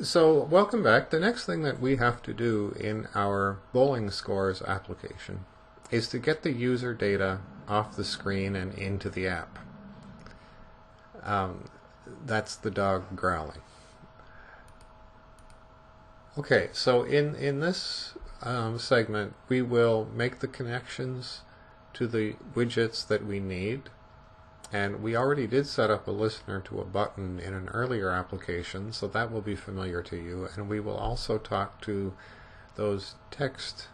So, welcome back. The next thing that we have to do in our bowling scores application is to get the user data off the screen and into the app. That's the dog growling. Okay, so in this segment, we will make the connections to the widgets that we need. And we already did set up a listener to a button in an earlier application, so that will be familiar to you. And we will also talk to those text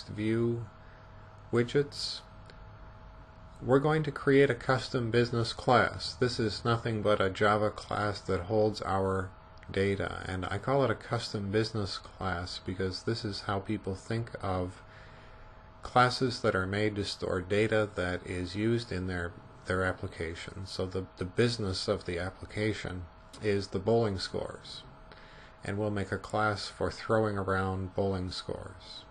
view widgets. We're going to create a custom business class. This is nothing but a Java class that holds our data. And I call it a custom business class because this is how people think of classes that are made to store data that is used in their application. So the business of the application is the bowling scores. And we'll make a class for throwing around bowling scores.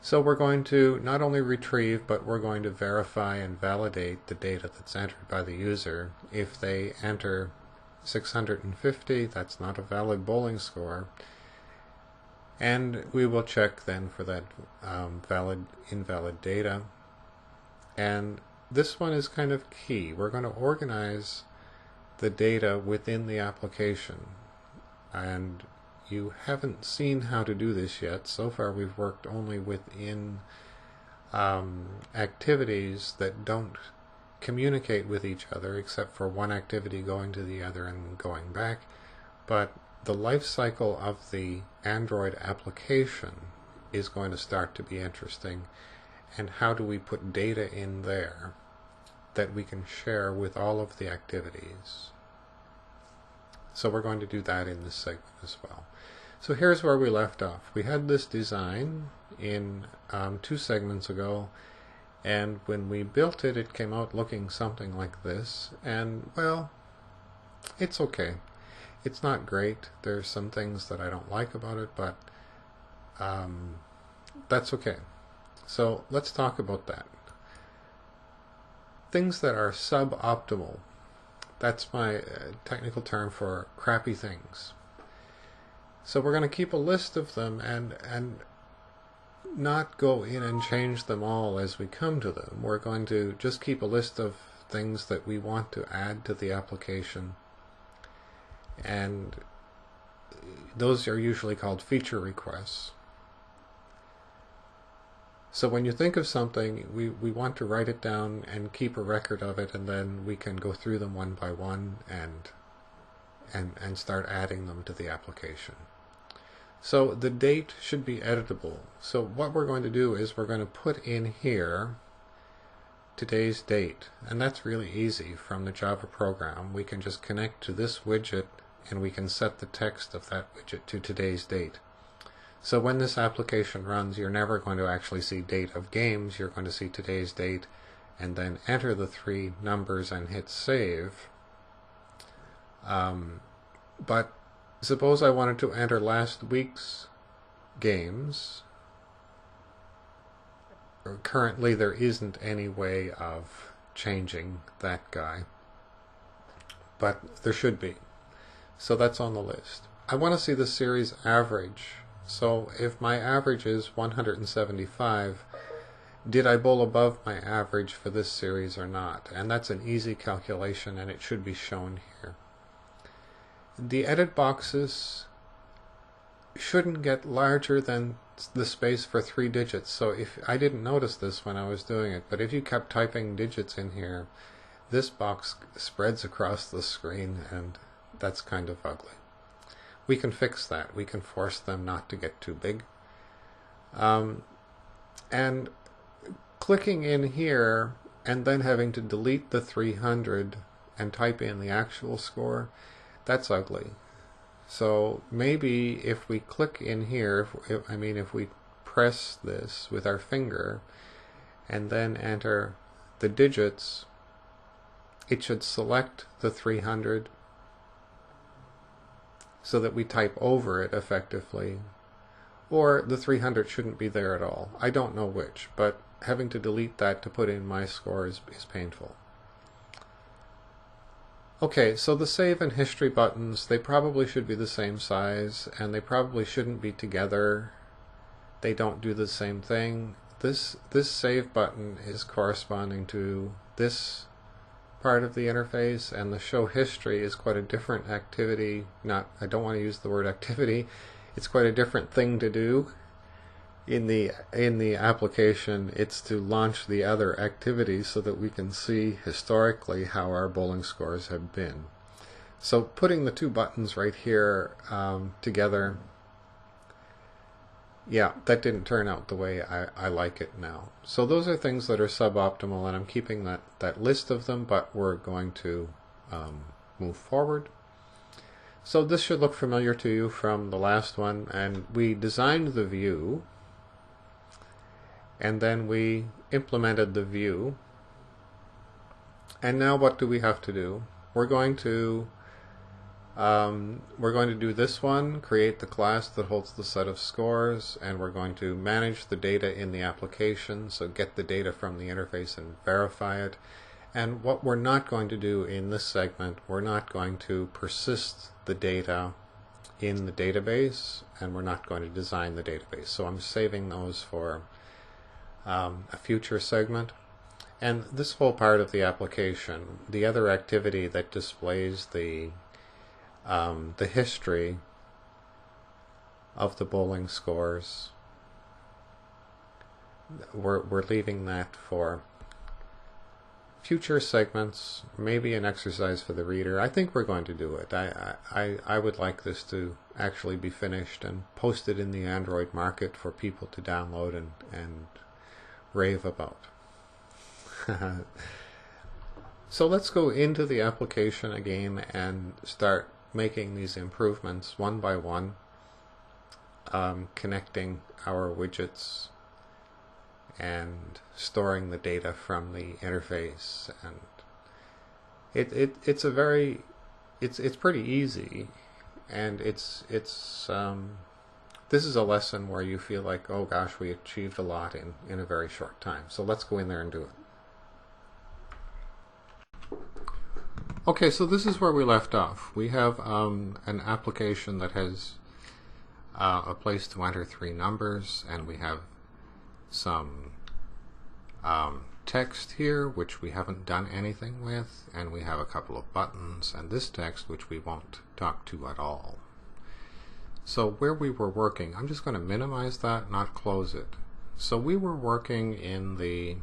So we're going to not only retrieve, but we're going to verify and validate the data that's entered by the user. If they enter 650, that's not a valid bowling score. And we will check then for that invalid data. And this one is kind of key. We're going to organize the data within the application. And you haven't seen how to do this yet. So far we've worked only within activities that don't communicate with each other, except for one activity going to the other and going back. But the life cycle of the Android application is going to start to be interesting. And how do we put data in there that we can share with all of the activities? So we're going to do that in this segment as well. So here's where we left off. We had this design in 2 segments ago, and when we built it, it came out looking something like this. And, well, it's okay. It's not great. There's some things that I don't like about it, but that's okay. So let's talk about that. Things that are suboptimal. That's my technical term for crappy things. So we're going to keep a list of them and not go in and change them all as we come to them. We're going to just keep a list of things that we want to add to the application. And those are usually called feature requests. So when you think of something, we want to write it down and keep a record of it, and then we can go through them one by one and start adding them to the application. So the date should be editable. So what we're going to do is we're going to put in here today's date, and that's really easy. From the Java program, we can just connect to this widget and we can set the text of that widget to today's date. So when this application runs, you're never going to actually see date of games. You're going to see today's date and then enter the 3 numbers and hit save. But suppose I wanted to enter last week's games. Currently there isn't any way of changing that guy, but there should be. So that's on the list. I want to see the series average. So if my average is 175, did I bowl above my average for this series or not? And that's an easy calculation, and it should be shown here. The edit boxes shouldn't get larger than the space for 3 digits. So if I didn't notice this when I was doing it, but if you kept typing digits in here, this box spreads across the screen, and that's kind of ugly. We can fix that. We can force them not to get too big. And clicking in here and then having to delete the 300 and type in the actual score, that's ugly. So maybe if we click in here, if we press this with our finger and then enter the digits, it should select the 300 so that we type over it effectively. Or the 300 shouldn't be there at all. I don't know which, but having to delete that to put in my score is painful. Okay, so the save and history buttons, they probably should be the same size, and they probably shouldn't be together. They don't do the same thing. This save button is corresponding to this part of the interface, and the show history is quite a different activity. I don't want to use the word activity. It's quite a different thing to do. In the application, it's to launch the other activity so that we can see historically how our bowling scores have been. So putting the two buttons right here together, yeah, that didn't turn out the way I like it now. So those are things that are suboptimal, and I'm keeping that list of them, but we're going to move forward. So this should look familiar to you from the last one, and we designed the view, and then we implemented the view. And now what do we have to do? We're going to do this one, create the class that holds the set of scores, and we're going to manage the data in the application, so get the data from the interface and verify it. And what we're not going to do in this segment, we're not going to persist the data in the database, and we're not going to design the database. So I'm saving those for a future segment. And this whole part of the application, the other activity that displays the history of the bowling scores, we're leaving that for future segments, maybe an exercise for the reader. I think we're going to do it. I would like this to actually be finished and posted in the Android market for people to download and rave about. So let's go into the application again and start making these improvements one by one, connecting our widgets and storing the data from the interface. And it's pretty easy, and this is a lesson where you feel like, oh gosh, we achieved a lot in a very short time. So let's go in there and do it. Okay, so this is where we left off. We have an application that has a place to enter 3 numbers, and we have some text here which we haven't done anything with, and we have a couple of buttons, and this text which we won't talk to at all. So where we were working, I'm just going to minimize that, not close it. So we were working in the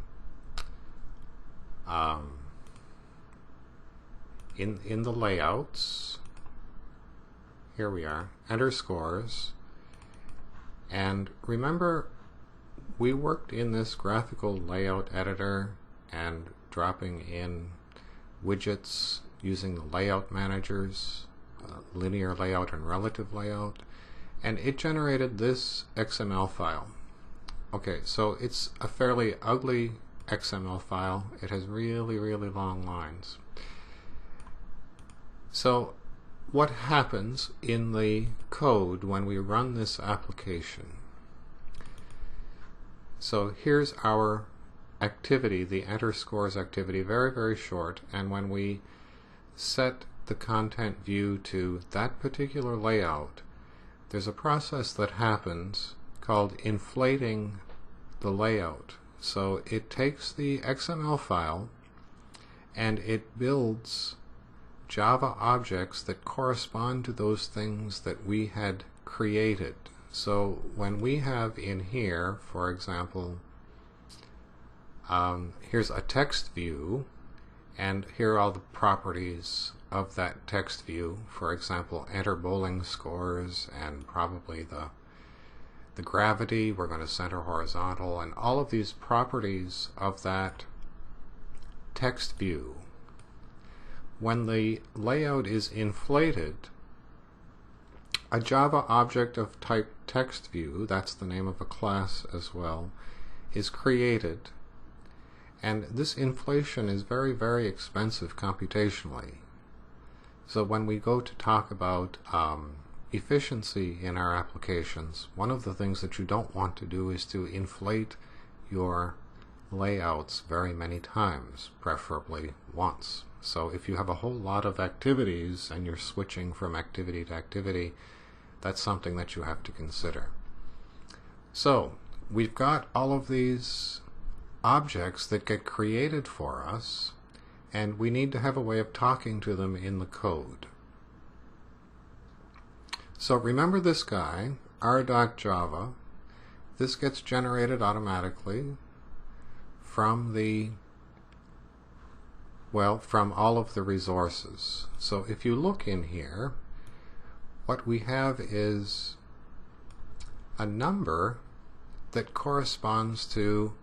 in the layouts. Here we are, enter scores, and remember we worked in this graphical layout editor and dropping in widgets using the layout managers, linear layout and relative layout, and it generated this XML file. Okay, so it's a fairly ugly XML file. It has really, really long lines. So what happens in the code when we run this application? So here's our activity, the enter scores activity, very, very short, and when we set the content view to that particular layout, there's a process that happens called inflating the layout. So it takes the XML file and it builds Java objects that correspond to those things that we had created. So when we have in here, for example, here's a text view, and here are all the properties of that text view. For example, enter bowling scores, and probably the gravity, we're going to center horizontal, and all of these properties of that text view. When the layout is inflated, a Java object of type text view, that's the name of a class as well, is created. And this inflation is very, very expensive computationally. So when we go to talk about efficiency in our applications, one of the things that you don't want to do is to inflate your layouts very many times, preferably once. So if you have a whole lot of activities and you're switching from activity to activity, that's something that you have to consider. So we've got all of these objects that get created for us, and we need to have a way of talking to them in the code. So remember this guy, r.java. This gets generated automatically from from all of the resources. So if you look in here, what we have is a number that corresponds to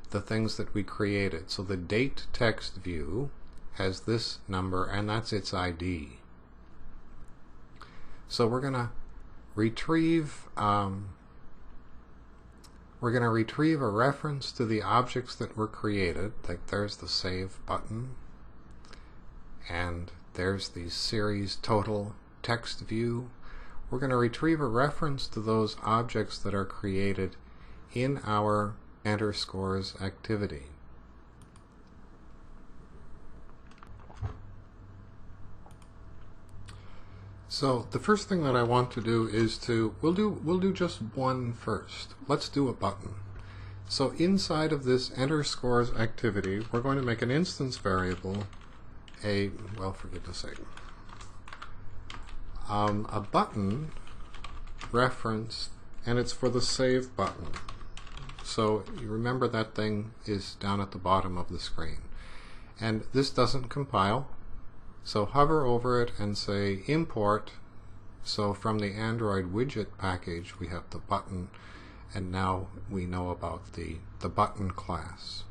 the things that we created. So the date text view has this number, and that's its ID. So we're going to retrieve a reference to the objects that were created. Like there's the save button, and there's the series total text view. We're going to retrieve a reference to those objects that are created in our enter scores activity. So the first thing that I want to do is we'll do just one first. Let's do a button. So inside of this enter scores activity, we're going to make an instance variable, for goodness sake, a button reference, and it's for the save button. So you remember that thing is down at the bottom of the screen. And this doesn't compile, so hover over it and say import. So from the Android widget package we have the button, and now we know about the button class.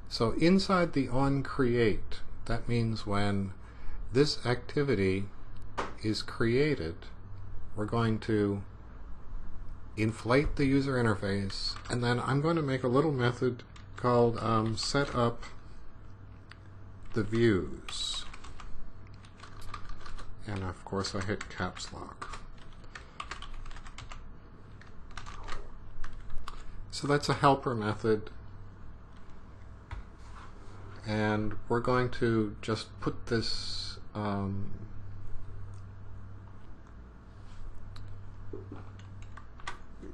So inside the onCreate, that means when this activity is created, we're going to inflate the user interface, and then I'm going to make a little method called set up the views, and of course I hit caps lock. So that's a helper method, and we're going to just put this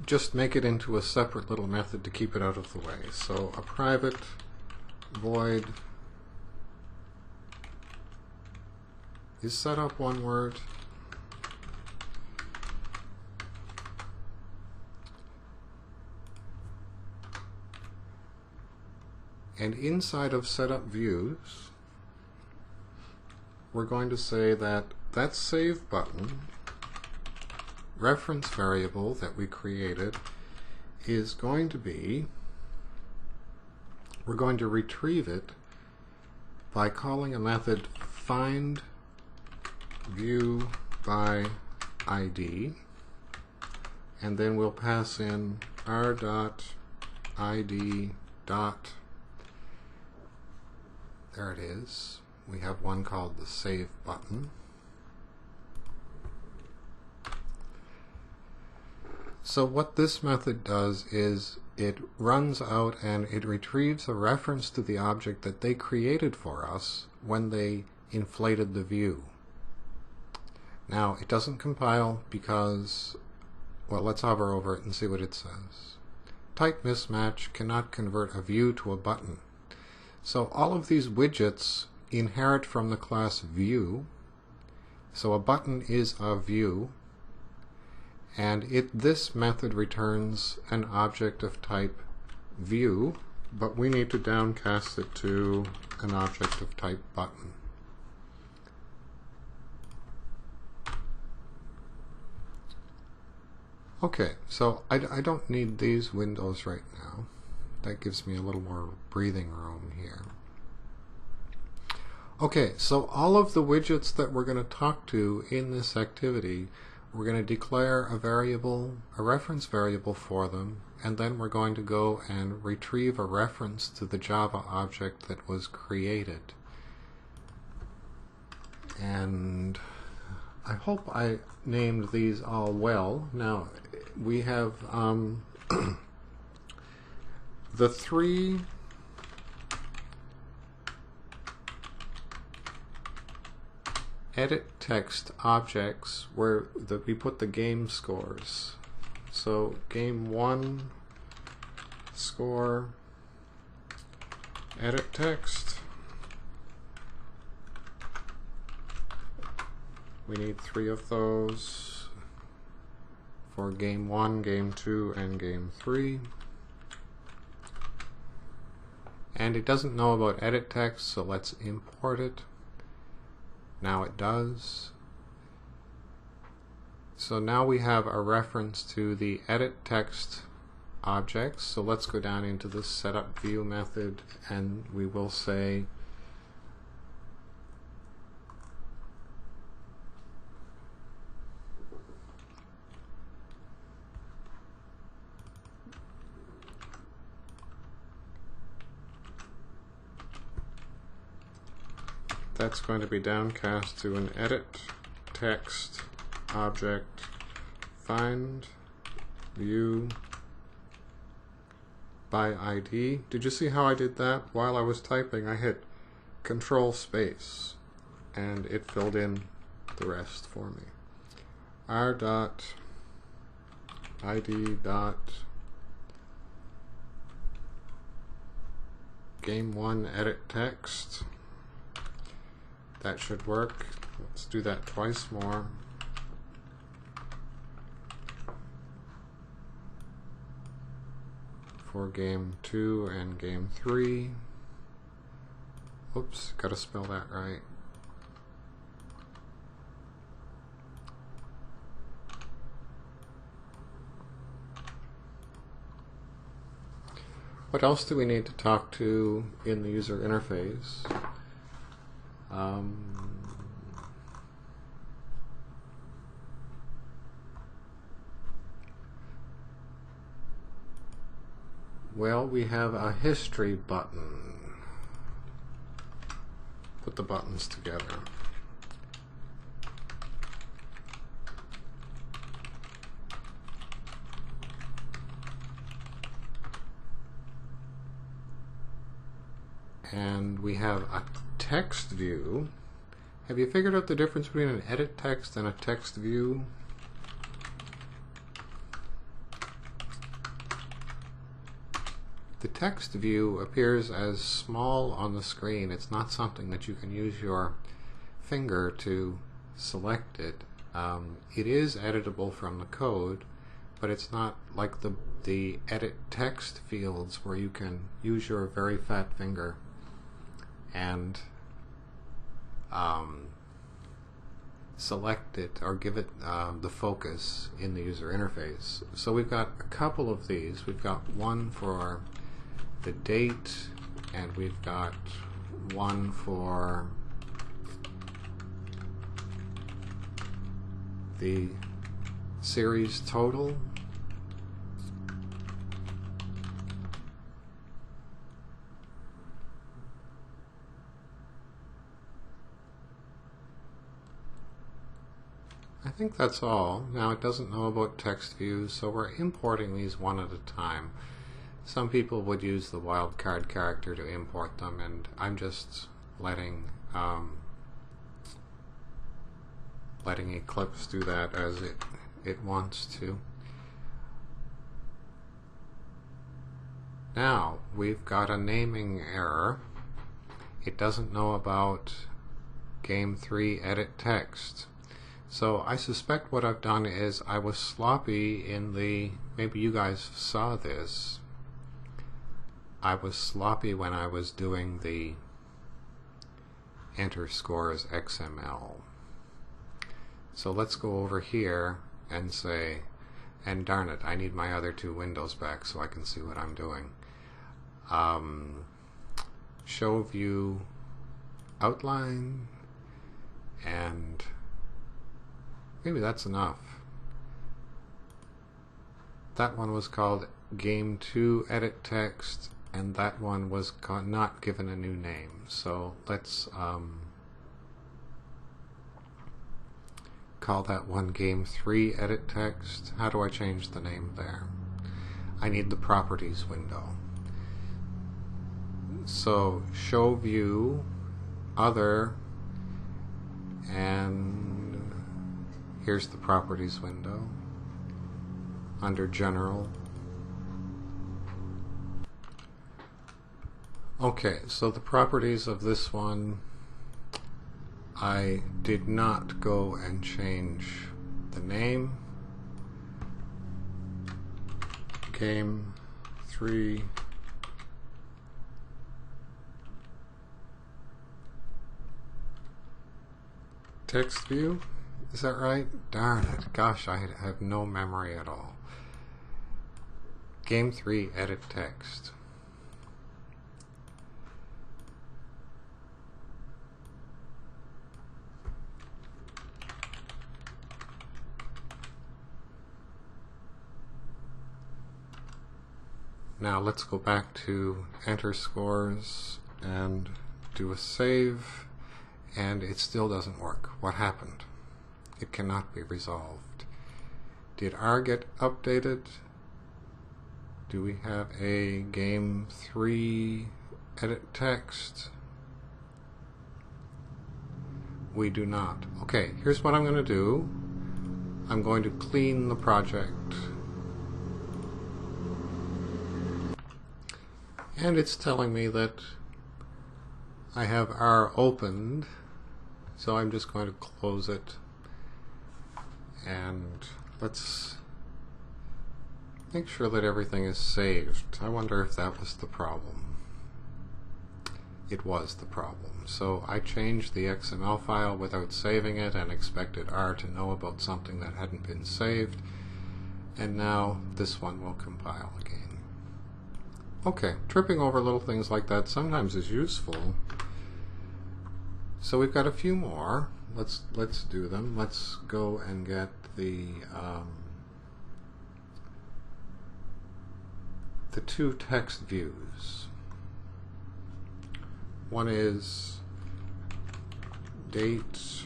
just make it into a separate little method to keep it out of the way. So a private void is set up one word, and inside of setup views we're going to say that that save button reference variable that we created is going to be, we're going to retrieve it by calling a method find view by ID, and then we'll pass in r.id. There it is. We have one called the save button. So what this method does is it runs out and it retrieves a reference to the object that they created for us when they inflated the view. Now it doesn't compile because, well, let's hover over it and see what it says. Type mismatch, cannot convert a view to a button. So all of these widgets inherit from the class view. So a button is a view, and this method returns an object of type view, but we need to downcast it to an object of type button. Okay, so I don't need these windows right now. That gives me a little more breathing room here. Okay, so all of the widgets that we're going to talk to in this activity, we're going to declare a variable, a reference variable for them, and then we're going to go and retrieve a reference to the Java object that was created. And I hope I named these all well. Now, we have the three edit text objects where we put the game scores. So game 1 score, edit text. We need 3 of those for game 1, game 2, and game 3. And it doesn't know about edit text, so let's import it. Now it does. So now we have a reference to the edit text objects. So let's go down into the setup view method, and we will say that's going to be downcast to an edit text object find view by ID. Did you see how I did that? While I was typing, I hit Control Space and it filled in the rest for me. R dot ID dot game 1 edit text. That should work. Let's do that twice more. For game 2 and game 3. Oops, gotta spell that right. What else do we need to talk to in the user interface? Well, we have a history button. Put the buttons together. And we have a text view. Have you figured out the difference between an edit text and a text view? The text view appears as small on the screen. It's not something that you can use your finger to select it. It is editable from the code, but it's not like the edit text fields where you can use your very fat finger and select it or give it the focus in the user interface. So we've got a couple of these. We've got one for the date, and we've got one for the series total. I think that's all. Now it doesn't know about text views, so we're importing these one at a time. Some people would use the wildcard character to import them, and I'm just letting Eclipse do that as it wants to. Now we've got a naming error. It doesn't know about game 3 edit text. So I suspect what I've done is I was sloppy in the, maybe you guys saw this, I was sloppy when I was doing the enter scores XML. So let's go over here and say, and darn it, I need my other 2 windows back so I can see what I'm doing. Show view outline, and maybe that's enough. That one was called game 2 edit text, and that one was not given a new name. So let's call that one game 3 edit text. How do I change the name there? I need the properties window. So show view other And here's the properties window under general. Okay, so the properties of this one, I did not go and change the name. Game 3 text view. Is that right? Darn it. Gosh, I have no memory at all. Game 3 edit text. Now let's go back to enter scores and do a save, and it still doesn't work. What happened? It cannot be resolved. Did R get updated? Do we have a game 3 edit text? We do not. Okay, here's what I'm going to do. I'm going to clean the project. And it's telling me that I have R opened, so I'm just going to close it. And let's make sure that everything is saved. I wonder if that was the problem. It was the problem. So I changed the XML file without saving it and expected R to know about something that hadn't been saved. And now this one will compile again. Okay, tripping over little things like that sometimes is useful. So we've got a few more. Let's do them. Let's go and get the two text views. One is date.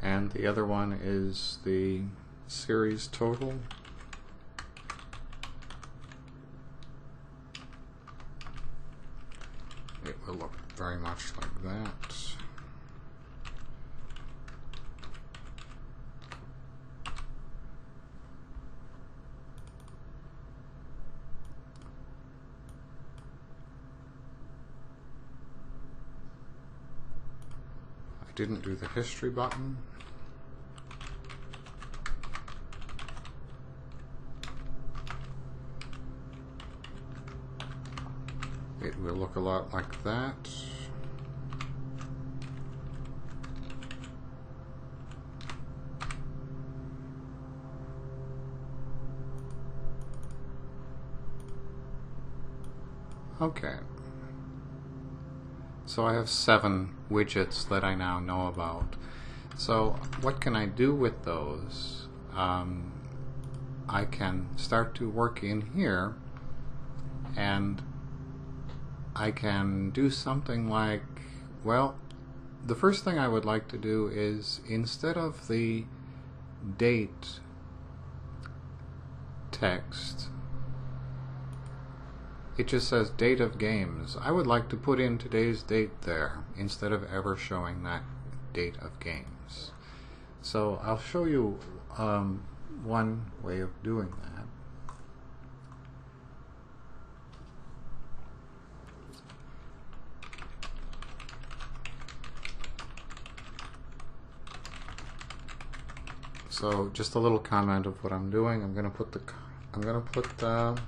And the other one is the series total. It will look very much like that. I didn't do the history button. It will look a lot like that. Okay. So I have 7 widgets that I now know about. So what can I do with those? I can start to work in here, and I can do something like, well, the first thing I would like to do is, instead of the date text, it just says date of games. I would like to put in today's date there instead of ever showing that date of games. So I'll show you one way of doing that. So just a little comment of what I'm doing. I'm going to put the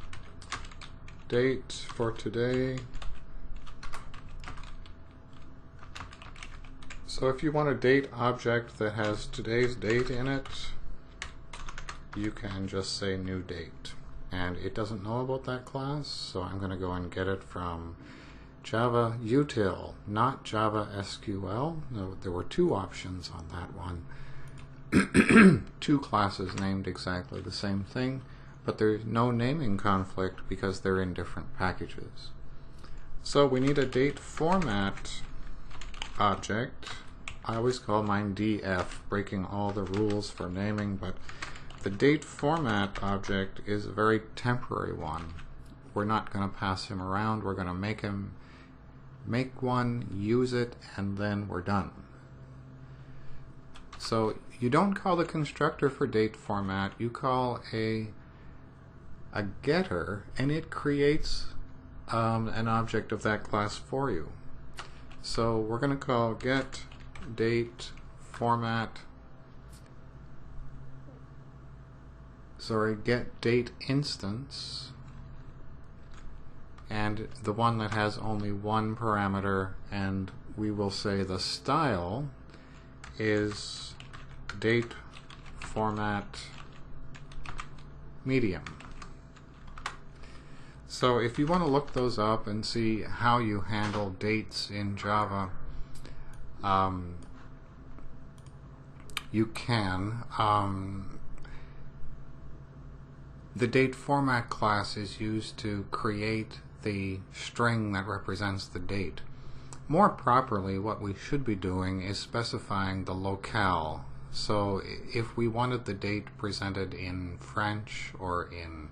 date for today. So if you want a date object that has today's date in it, you can just say new date. And it doesn't know about that class, so I'm going to go and get it from Java util, not Java SQL. No, there were 2 options on that one. 2 classes named exactly the same thing, but there's no naming conflict because they're in different packages. So we need a date format object. I always call mine df, breaking all the rules for naming, but the date format object is a very temporary one. We're not going to pass him around. We're going to make one, use it, and then we're done. So you don't call the constructor for date format. You call a getter, and it creates an object of that class for you. So we're going to call get date format, get date instance, and the one that has only one parameter, and we will say the style is date format medium. So if you want to look those up and see how you handle dates in Java, you can. The date format class is used to create the string that represents the date. More properly, what we should be doing is specifying the locale. So if we wanted the date presented in French or in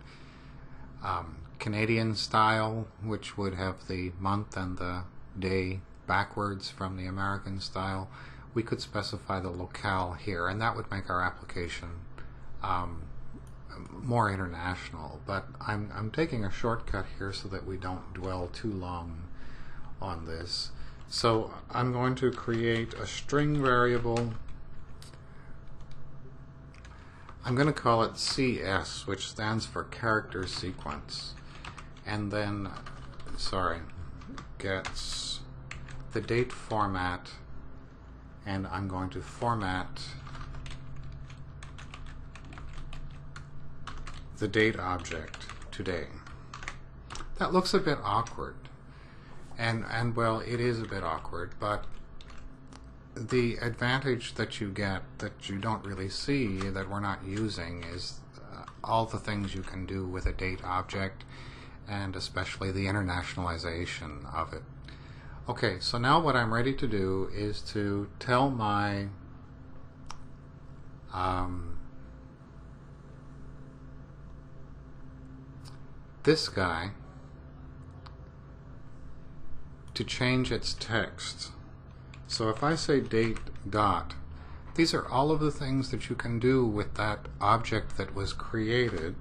Canadian style, which would have the month and the day backwards from the American style, we could specify the locale here, and that would make our application more international. But I'm taking a shortcut here so that we don't dwell too long on this. So I'm going to create a string variable. I'm going to call it CS, which stands for character sequence, and then gets the date format, and I'm going to format the date object today. That looks a bit awkward, and well, it is a bit awkward, but the advantage that you get that you don't really see, that we're not using, is all the things you can do with a date object, and especially the internationalization of it. Okay, so now what I'm ready to do is to tell my this guy to change its text. So if I say date dot, these are all of the things that you can do with that object that was created.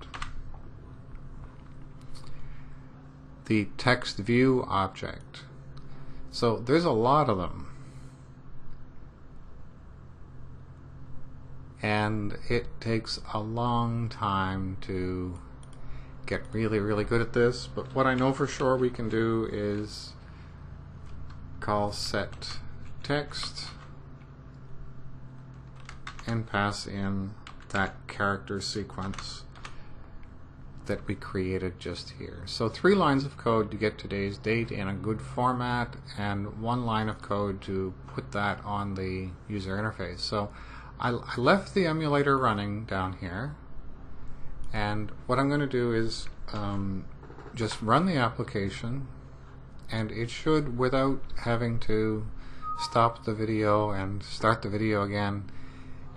The text view object. So there's a lot of them, and it takes a long time to get really, really good at this, but what I know for sure we can do is call set text and pass in that character sequence that we created just here. So 3 lines of code to get today's date in a good format, and 1 line of code to put that on the user interface. So I left the emulator running down here, and what I'm going to do is just run the application, and it should, without having to stop the video and start the video again,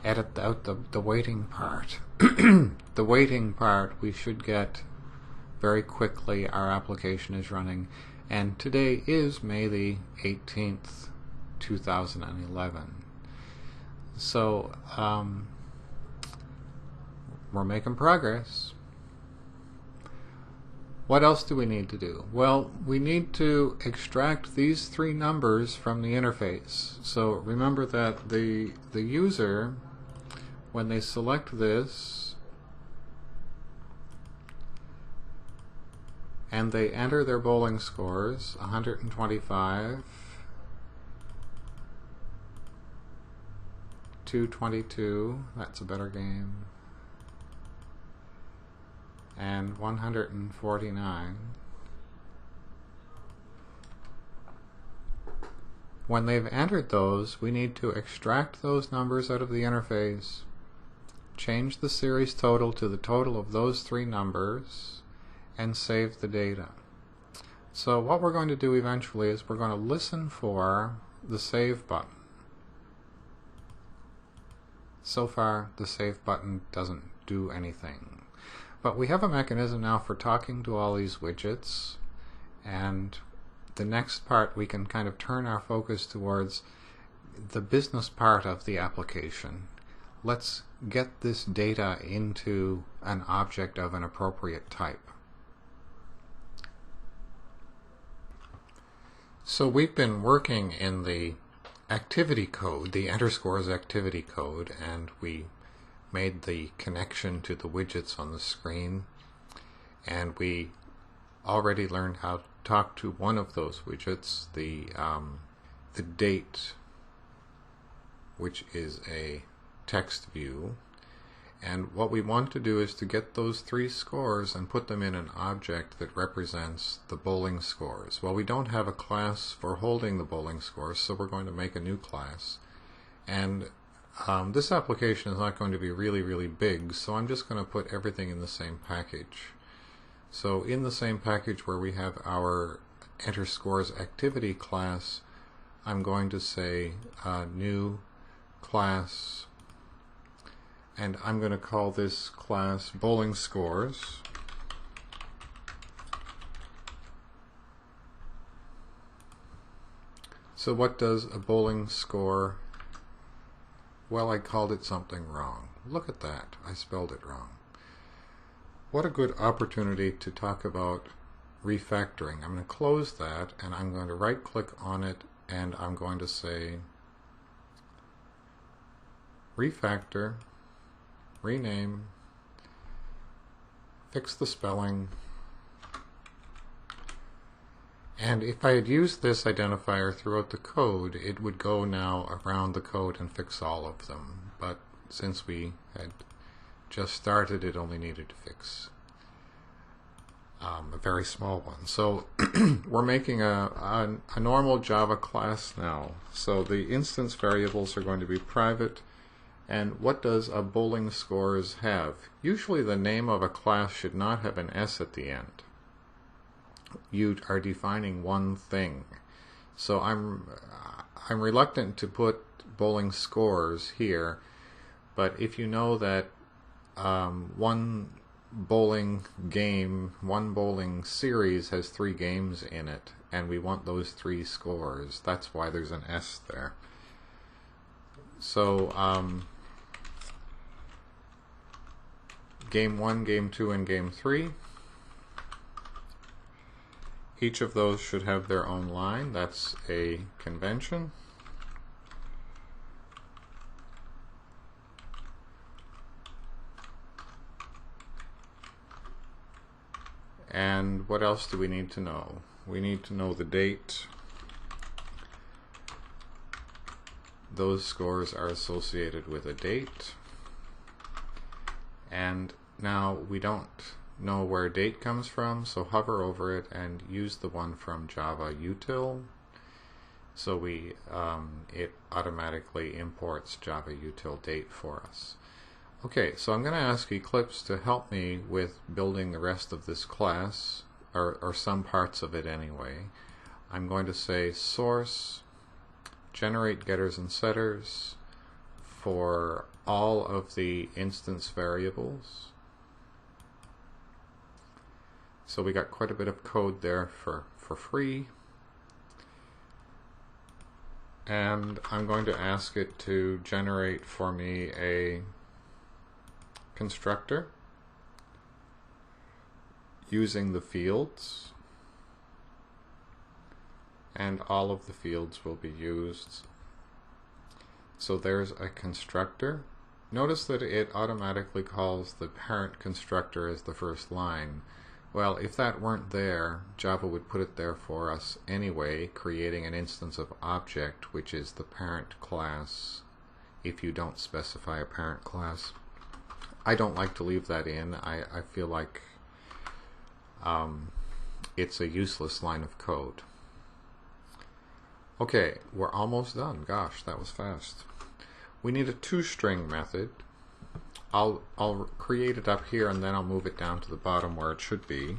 edit out the waiting part. The waiting part we should get very quickly. Our application is running, and today is May the 18th, 2011. So we're making progress. What else do we need to do? Well, we need to extract these 3 numbers from the interface. So remember that the user, when they select this and they enter their bowling scores, 125, 222, that's a better game, and 149. When they've entered those, we need to extract those numbers out of the interface, change the series total to the total of those 3 numbers, and save the data. So what we're going to do eventually is we're going to listen for the save button. So far, the save button doesn't do anything. But we have a mechanism now for talking to all these widgets, and the next part we can kind of turn our focus towards the business part of the application. Let's get this data into an object of an appropriate type. So we've been working in the activity code, the underscores activity code, and we made the connection to the widgets on the screen, and we already learned how to talk to one of those widgets, the date, which is a text view. And what we want to do is to get those 3 scores and put them in an object that represents the bowling scores. Well, we don't have a class for holding the bowling scores, so we're going to make a new class. And this application is not going to be really big, so I'm just going to put everything in the same package. So in the same package where we have our enter scores activity class, I'm going to say new class, and I'm going to call this class bowling scores. So what does a bowling score? Well, I called it something wrong. Look at that, I spelled it wrong. What a good opportunity to talk about refactoring. I'm going to close that, and I'm going to right click on it, and I'm going to say refactor, rename, fix the spelling. And if I had used this identifier throughout the code, it would go now around the code and fix all of them. But since we had just started, it only needed to fix a very small one. So we're making a normal Java class now. So the instance variables are going to be private. And what does a bowling scores have? Usually the name of a class should not have an S at the end. You are defining one thing. So I'm reluctant to put bowling scores here, but if you know that one bowling game, one bowling series has 3 games in it, and we want those 3 scores, that's why there's an S there. So game 1, game 2, and game 3. Each of those should have their own line. That's a convention. And what else do we need to know? We need to know the date. Those scores are associated with a date. And now we don't know where date comes from, so hover over it and use the one from Java util. So it automatically imports Java util date for us. Okay, so I'm going to ask Eclipse to help me with building the rest of this class, or some parts of it anyway. I'm going to say source, generate getters and setters for all of the instance variables. So we got quite a bit of code there for free. And I'm going to ask it to generate for me a constructor using the fields. And all of the fields will be used. So there's a constructor. Notice that it automatically calls the parent constructor as the first line. Well, if that weren't there, Java would put it there for us anyway, creating an instance of object, which is the parent class, if you don't specify a parent class. I don't like to leave that in. I feel like it's a useless line of code. Okay, we're almost done. Gosh, that was fast. We need a toString method. I'll create it up here and then I'll move it down to the bottom where it should be.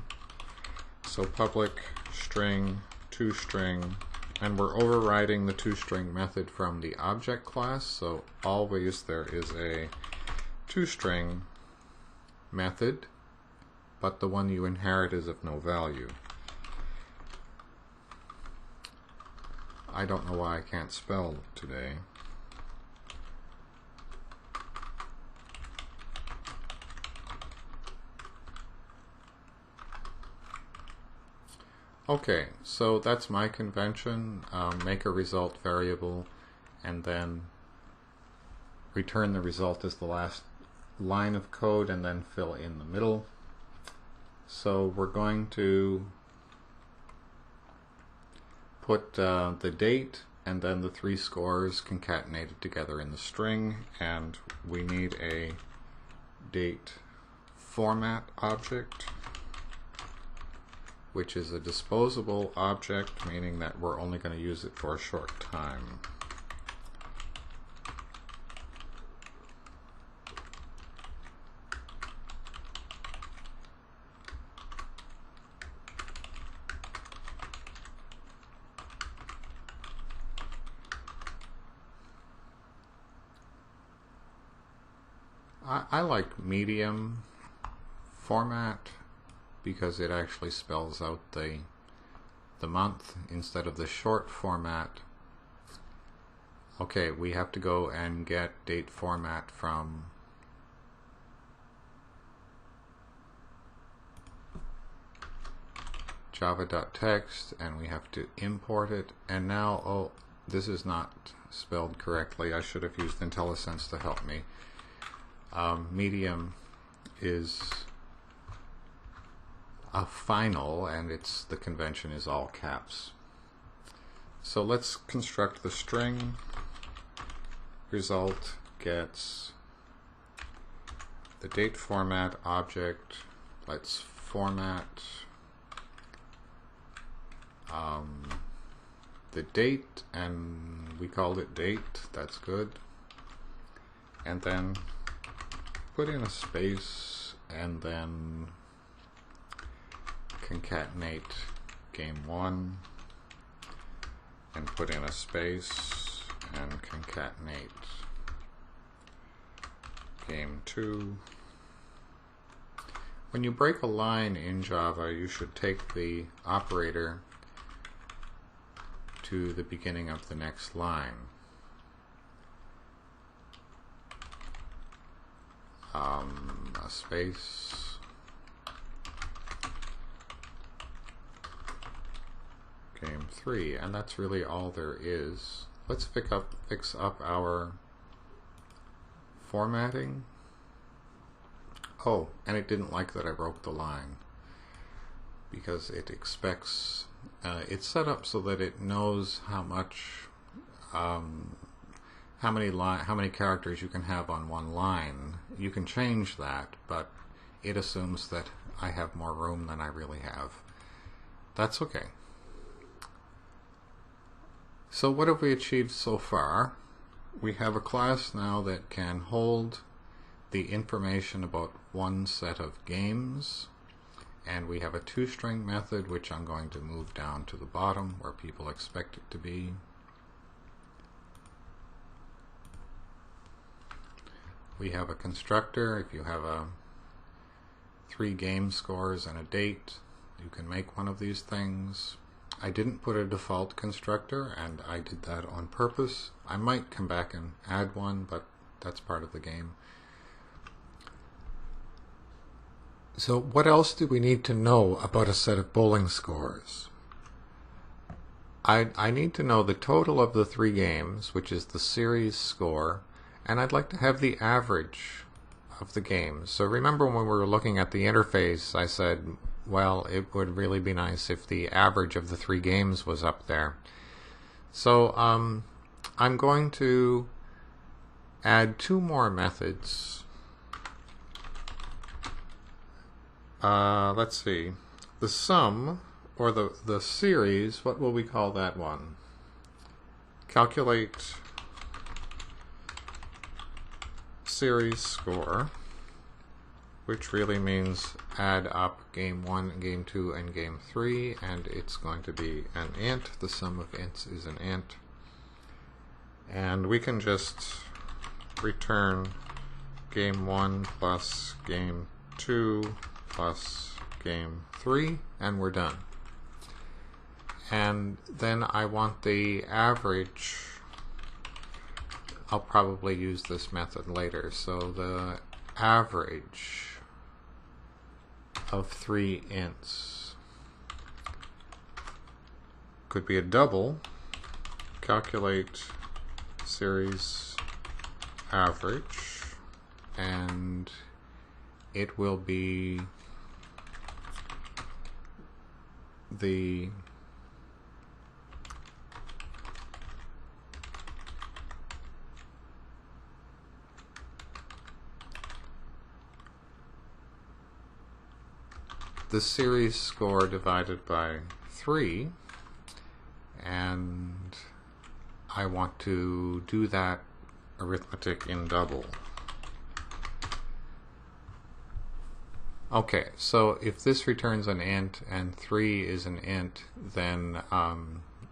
So public string, toString, and we're overriding the toString method from the object class, so always there is a toString method, but the one you inherit is of no value. I don't know why I can't spell today. Okay, so that's my convention. Make a result variable and then return the result as the last line of code and then fill in the middle. So we're going to put the date and then the 3 scores concatenated together in the string, and we need a date format object, which is a disposable object, meaning that we're only going to use it for a short time. I like medium format because it actually spells out the month instead of the short format. Okay, we have to go and get date format from java.text, and we have to import it. And now, oh, this is not spelled correctly. I should have used IntelliSense to help me. Medium is a final, and the convention is all caps. So let's construct the string. Result gets the date format object. Let's format the date, and we called it date. That's good. And then put in a space and then concatenate game1 and put in a space and concatenate game2. When you break a line in Java, you should take the operator to the beginning of the next line. A space, game3, and that's really all there is. Let's fix up our formatting. Oh, and it didn't like that I broke the line because it expects it's set up so that it knows how many characters you can have on one line. You can change that, but it assumes that I have more room than I really have. That's okay. So what have we achieved so far? We have a class now that can hold the information about one set of games, and we have a toString method, which I'm going to move down to the bottom where people expect it to be. We have a constructor. If you have 3 game scores and a date, you can make one of these things. I didn't put a default constructor, and I did that on purpose. I might come back and add one, but that's part of the game. So what else do we need to know about a set of bowling scores? I need to know the total of the 3 games, which is the series score, and I'd like to have the average of the games. So remember when we were looking at the interface, I said, well, it would really be nice if the average of the 3 games was up there. So I'm going to add 2 more methods. Let's see. The sum, or the series, what will we call that one? Calculate series score. which really means add up game 1, game 2, and game 3, and it's going to be an int. The sum of ints is an int. And we can just return game 1 plus game 2 plus game 3, and we're done. And then I want the average. I'll probably use this method later. So the average of 3 ints could be a double. Calculate series average, and it will be the series score divided by 3, and I want to do that arithmetic in double. Okay, so if this returns an int and 3 is an int, then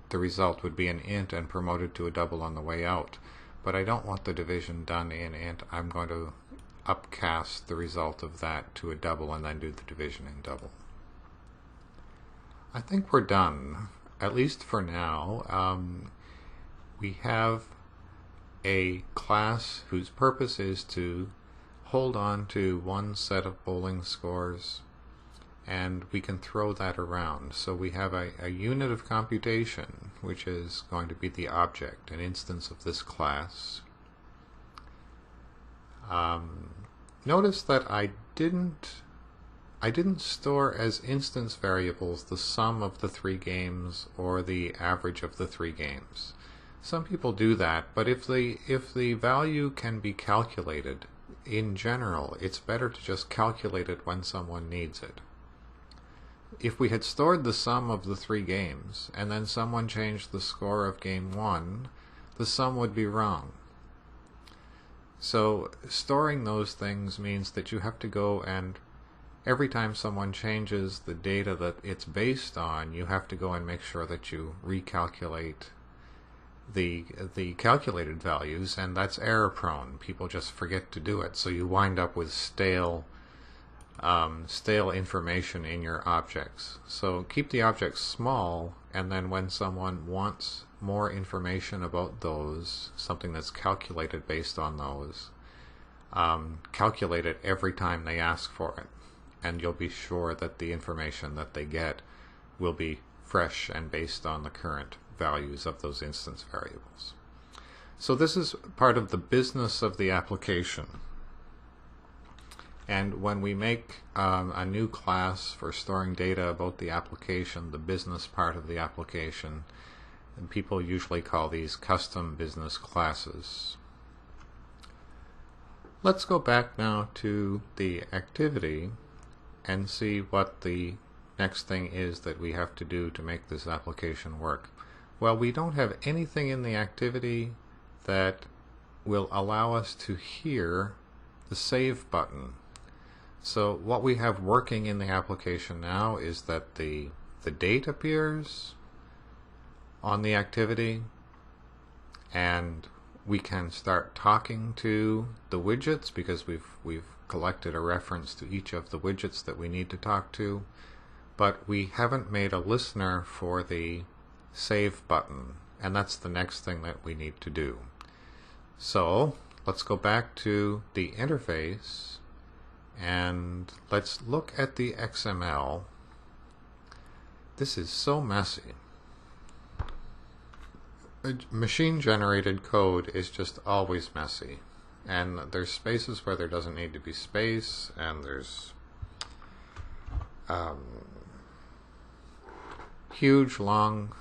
the result would be an int and promoted to a double on the way out. But I don't want the division done in int. I'm going to upcast the result of that to a double and then do the division in double. I think we're done, at least for now. We have a class whose purpose is to hold on to one set of bowling scores, and we can throw that around. So we have a unit of computation, which is going to be the object, an instance of this class. Notice that I didn't store as instance variables the sum of the 3 games or the average of the 3 games. Some people do that, but if the value can be calculated, in general, it's better to just calculate it when someone needs it. If we had stored the sum of the 3 games, and then someone changed the score of game 1, the sum would be wrong. So storing those things means that you have to go and every time someone changes the data that it's based on, you have to go and make sure that you recalculate the calculated values, and that's error prone. People just forget to do it, so you wind up with stale information in your objects. So keep the objects small, and then when someone wants more information about those, something that's calculated based on those, calculate it every time they ask for it, and you'll be sure that the information that they get will be fresh and based on the current values of those instance variables. So this is part of the business of the application. And when we make a new class for storing data about the application, the business part of the application, and people usually call these custom business classes. Let's go back now to the activity and see what the next thing is that we have to do to make this application work. Well, we don't have anything in the activity that will allow us to hear the save button. So what we have working in the application now is that the date appears on the activity, and we can start talking to the widgets because we've collected a reference to each of the widgets that we need to talk to, but we haven't made a listener for the save button, and that's the next thing that we need to do. So let's go back to the interface and let's look at the XML. This is so messy. Machine-generated code is just always messy, and there's spaces where there doesn't need to be space, and there's huge long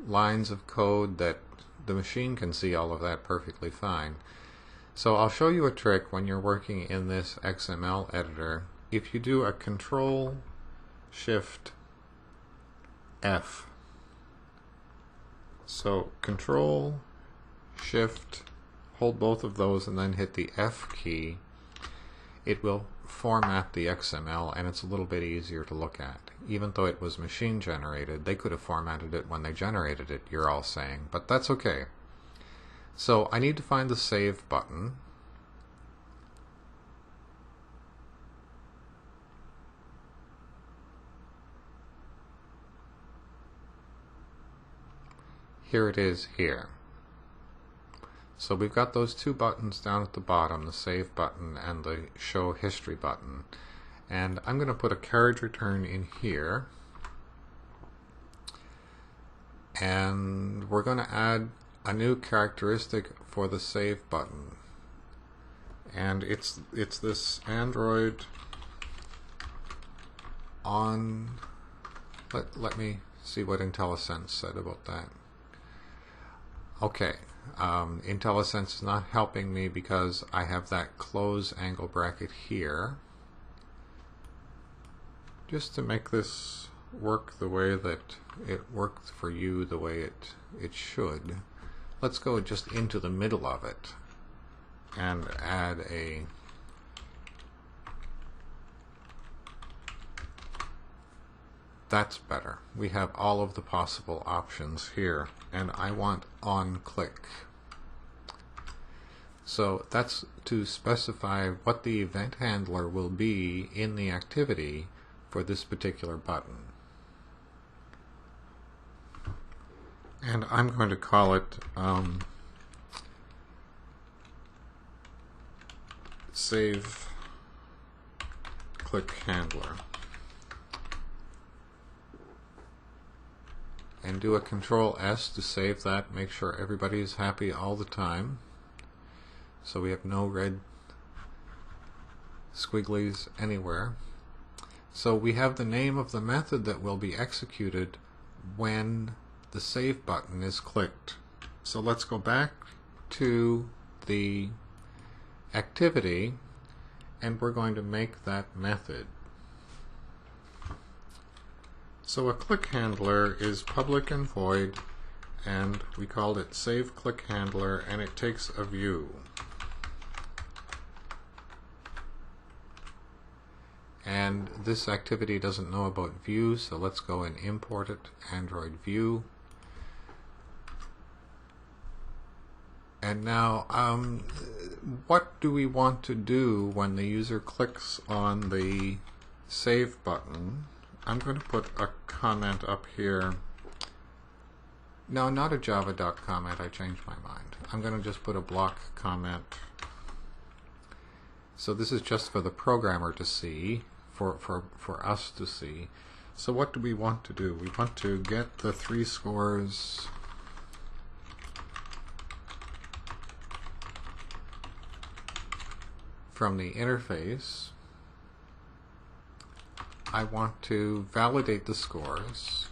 lines of code that the machine can see all of that perfectly fine. So I'll show you a trick when you're working in this XML editor. If you do a Control-Shift-F, so Control-Shift, hold both of those and then hit the F key, it will format the XML, and it's a little bit easier to look at. Even though it was machine generated, they could have formatted it when they generated it, you're all saying, but that's okay. So I need to find the Save button. Here it is here. So we've got those two buttons down at the bottom, the Save button and the Show History button. And I'm going to put a carriage return in here. And we're going to add a new characteristic for the Save button. And it's this Android on... Let me see what IntelliSense said about that. Okay. IntelliSense is not helping me because I have that close angle bracket here. Just to make this work the way that it worked for you, the way it should, let's go just into the middle of it and add a that's better. We have all of the possible options here, and I want on click. So that's to specify what the event handler will be in the activity for this particular button. And I'm going to call it Save Click Handler. And do a Control S to save that, make sure everybody is happy all the time. So we have no red squigglies anywhere. So we have the name of the method that will be executed when the Save button is clicked. So let's go back to the activity, and we're going to make that method. So a click handler is public and void, and we called it Save Click Handler, and it takes a view. And this activity doesn't know about view, so let's go and import it, Android view. And now, what do we want to do when the user clicks on the Save button? I'm going to put a comment up here. No, not a Java comment, I changed my mind. I'm going to just put a block comment. So this is just for the programmer to see, for us to see. So what do we want to do? We want to get the 3 scores from the interface. I want to validate the scores.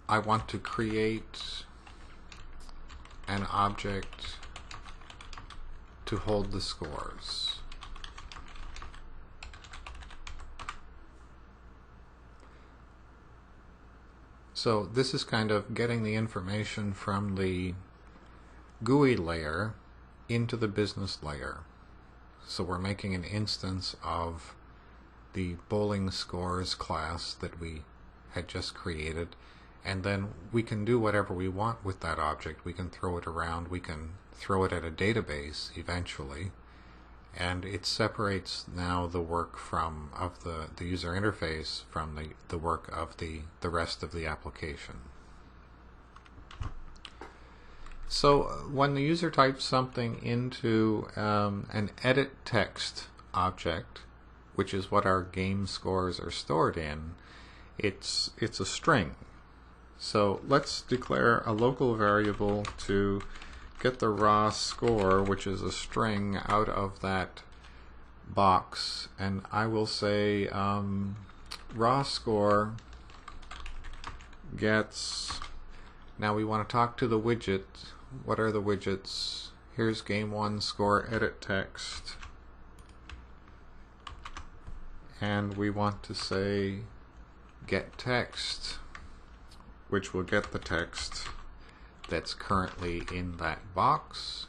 I want to create an object to hold the scores. So this is kind of getting the information from the GUI layer into the business layer. So we're making an instance of the bowling scores class that we had just created, and then we can do whatever we want with that object. We can throw it around, we can throw it at a database eventually, and it separates now the work of the user interface from the work of the rest of the application. So when the user types something into an edit text object, which is what our game scores are stored in, it's a string. So let's declare a local variable to get the raw score, which is a string, out of that box, and I will say raw score gets, now we want to talk to the widget. What are the widgets? Here's game 1 score edit text, and we want to say get text which will get the text that's currently in that box.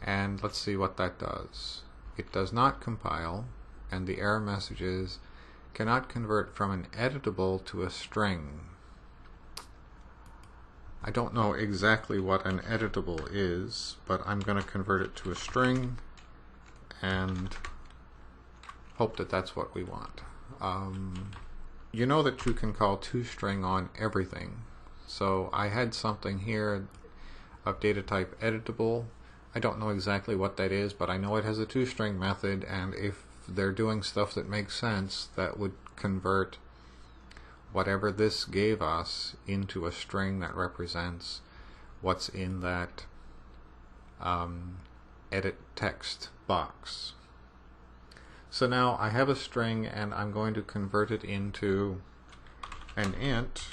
And let's see what that does. It does not compile, and the error message is cannot convert from an editable to a string. I don't know exactly what an editable is, but I'm going to convert it to a string and hope that that's what we want. You know that you can call toString on everything. So I had something here of data type editable. I don't know exactly what that is, but I know it has a toString method, and if they're doing stuff that makes sense, that would convert whatever this gave us into a string that represents what's in that edit text box. So now I have a string, and I'm going to convert it into an int.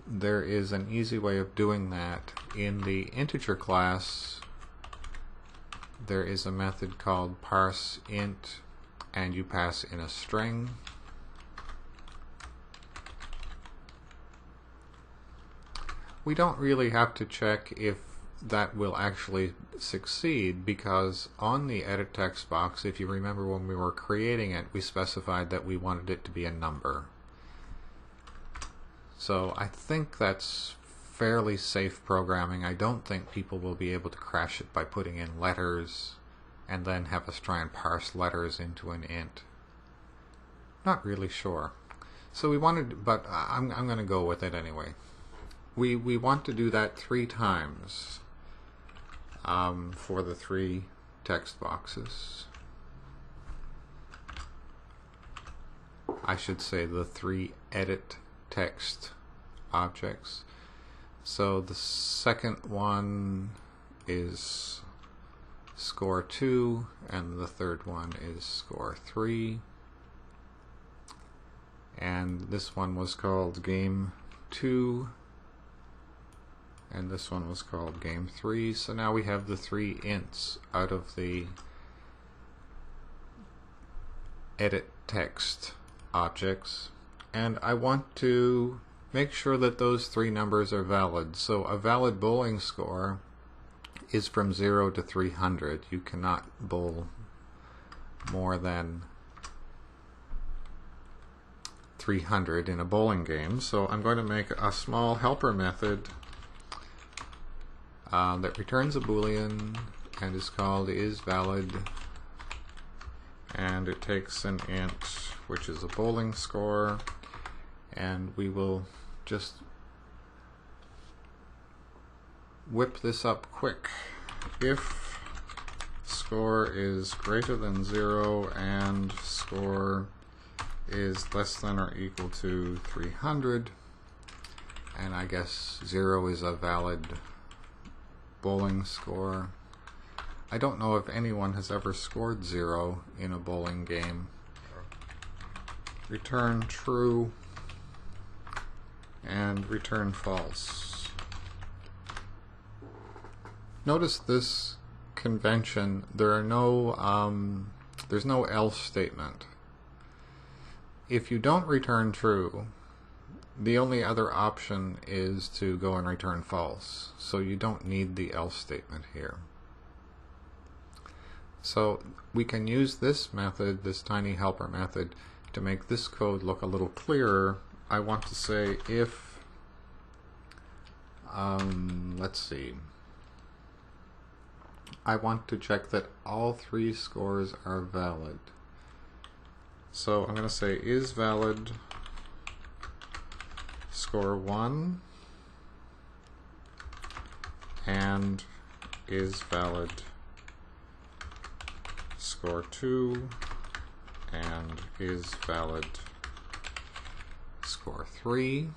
There is an easy way of doing that. In the integer class, there is a method called parseInt, and you pass in a string. We don't really have to check if that will actually succeed, because on the edit text box, if you remember when we were creating it, we specified that we wanted it to be a number. So I think that's fairly safe programming. I don't think people will be able to crash it by putting in letters and then have us try and parse letters into an int. Not really sure. So we wanted, but I'm going to go with it anyway. We want to do that 3 times for the 3 text boxes. I should say the 3 edit text objects. So the second one is score 2, and the third one is score 3. And this one was called game 2, and this one was called game 3. So now we have the 3 ints out of the edit text objects, and I want to make sure that those 3 numbers are valid. So a valid bowling score is from 0 to 300. You cannot bowl more than 300 in a bowling game. So I'm going to make a small helper method that returns a boolean and is called isValid, and it takes an int which is a bowling score, and we will just whip this up quick. If score is greater than 0 and score is less than or equal to 300, and I guess 0 is a valid bowling score. I don't know if anyone has ever scored 0 in a bowling game. Return true and return false. Notice this convention, there's no else statement. If you don't return true, the only other option is to go and return false, so you don't need the else statement here. So we can use this method, this tiny helper method, to make this code look a little clearer. I want to say if, let's see, I want to check that all 3 scores are valid. So I'm going to say isValid score 1 and isValid score 2 and isValid score 3.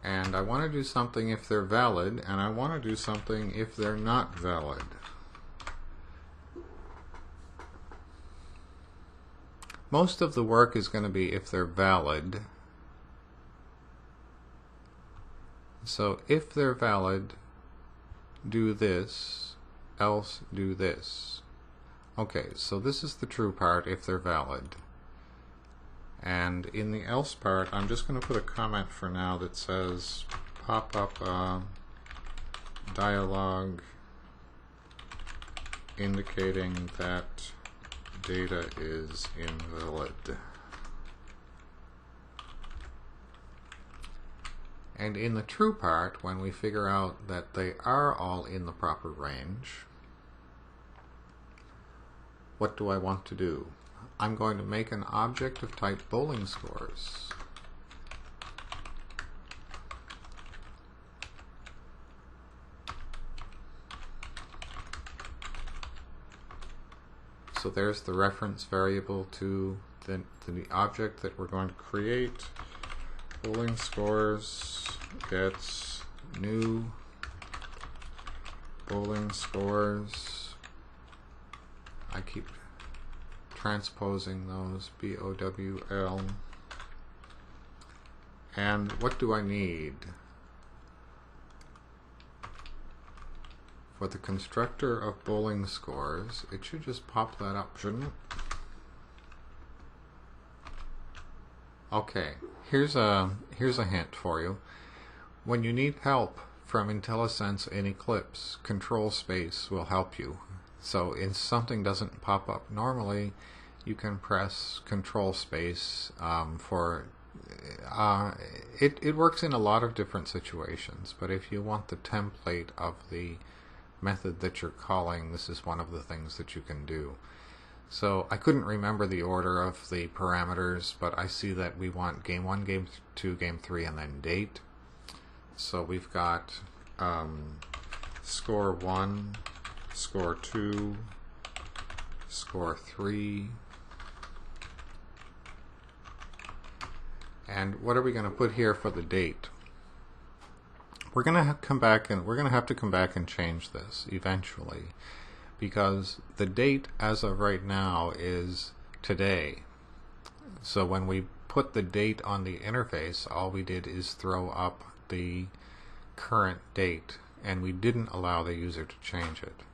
And I want to do something if they're valid, and I want to do something if they're not valid. Most of the work is going to be if they're valid. So if they're valid, do this, else do this. Okay, so this is the true part if they're valid. And in the else part, I'm just going to put a comment for now that says pop up dialog indicating that data is invalid. And in the true part, when we figure out that they are all in the proper range, what do I want to do? I'm going to make an object of type bowling scores. So there's the reference variable to the object that we're going to create. Bowling scores gets new bowling scores. I keep transposing those, BOWL. And what do I need? For the constructor of bowling scores, it should just pop that up, shouldn't it? Okay, here's a hint for you. When you need help from IntelliSense in Eclipse, control space will help you. So if something doesn't pop up normally, you can press control space it works in a lot of different situations, but if you want the template of the method that you're calling, this is one of the things that you can do. So I couldn't remember the order of the parameters, but I see that we want game 1, game 2, game 3, and then date. So we've got score 1, score 2, score 3. And what are we going to put here for the date? We're going to come back and we're going to have to come back and change this eventually, because the date as of right now is today. So when we put the date on the interface, all we did is throw up the current date, and we didn't allow the user to change it.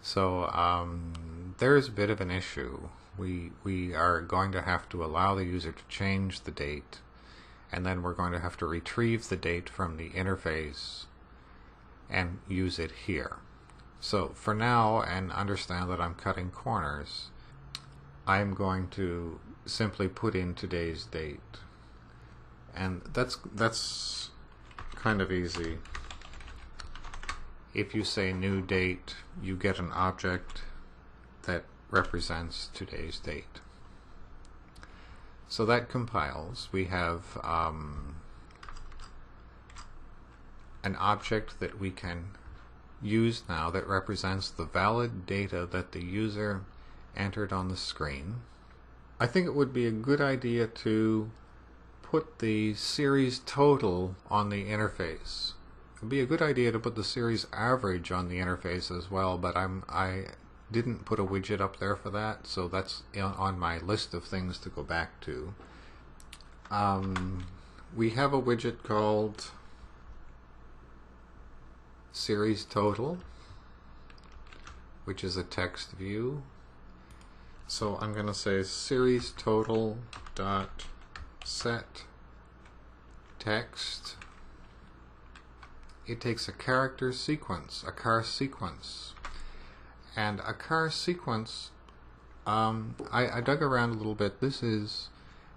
So there's a bit of an issue. We are going to have to allow the user to change the date, and then we're going to have to retrieve the date from the interface and use it here. So for now, and understand that I'm cutting corners, I'm going to simply put in today's date. And that's kind of easy. If you say new date, you get an object that represents today's date. So that compiles. We have an object that we can use now that represents the valid data that the user entered on the screen. I think it would be a good idea to put the series total on the interface. It would be a good idea to put the series average on the interface as well, but I didn't put a widget up there for that, so that's on my list of things to go back to. We have a widget called series total, which is a text view. So I'm going to say series total dot set text. It takes a character sequence, a car sequence. And a car sequence, I dug around a little bit. This is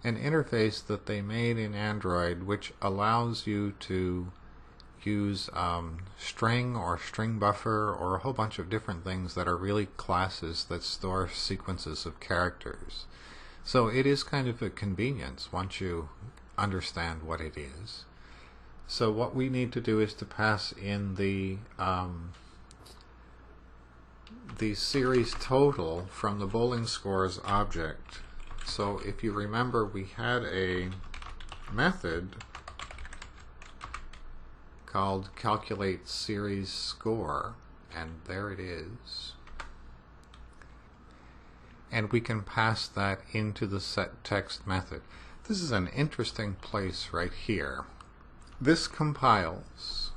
an interface that they made in Android which allows you to use string or string buffer or a whole bunch of different things that are really classes that store sequences of characters. So it is kind of a convenience once you understand what it is. So what we need to do is to pass in the series total from the bowling scores object. So if you remember, we had a method called calculate series score, and there it is. And we can pass that into the set text method. This is an interesting place right here. This compiles.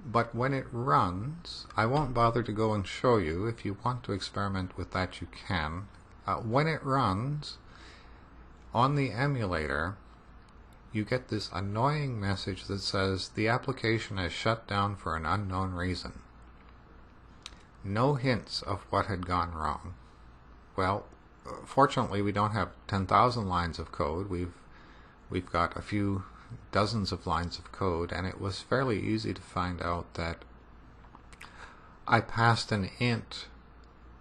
But when it runs, I won't bother to go and show you. If you want to experiment with that, you can. When it runs on the emulator, you get this annoying message that says the application has shut down for an unknown reason. No hints of what had gone wrong. Well, fortunately we don't have 10,000 lines of code. We've got a few dozens of lines of code, and it was fairly easy to find out that I passed an int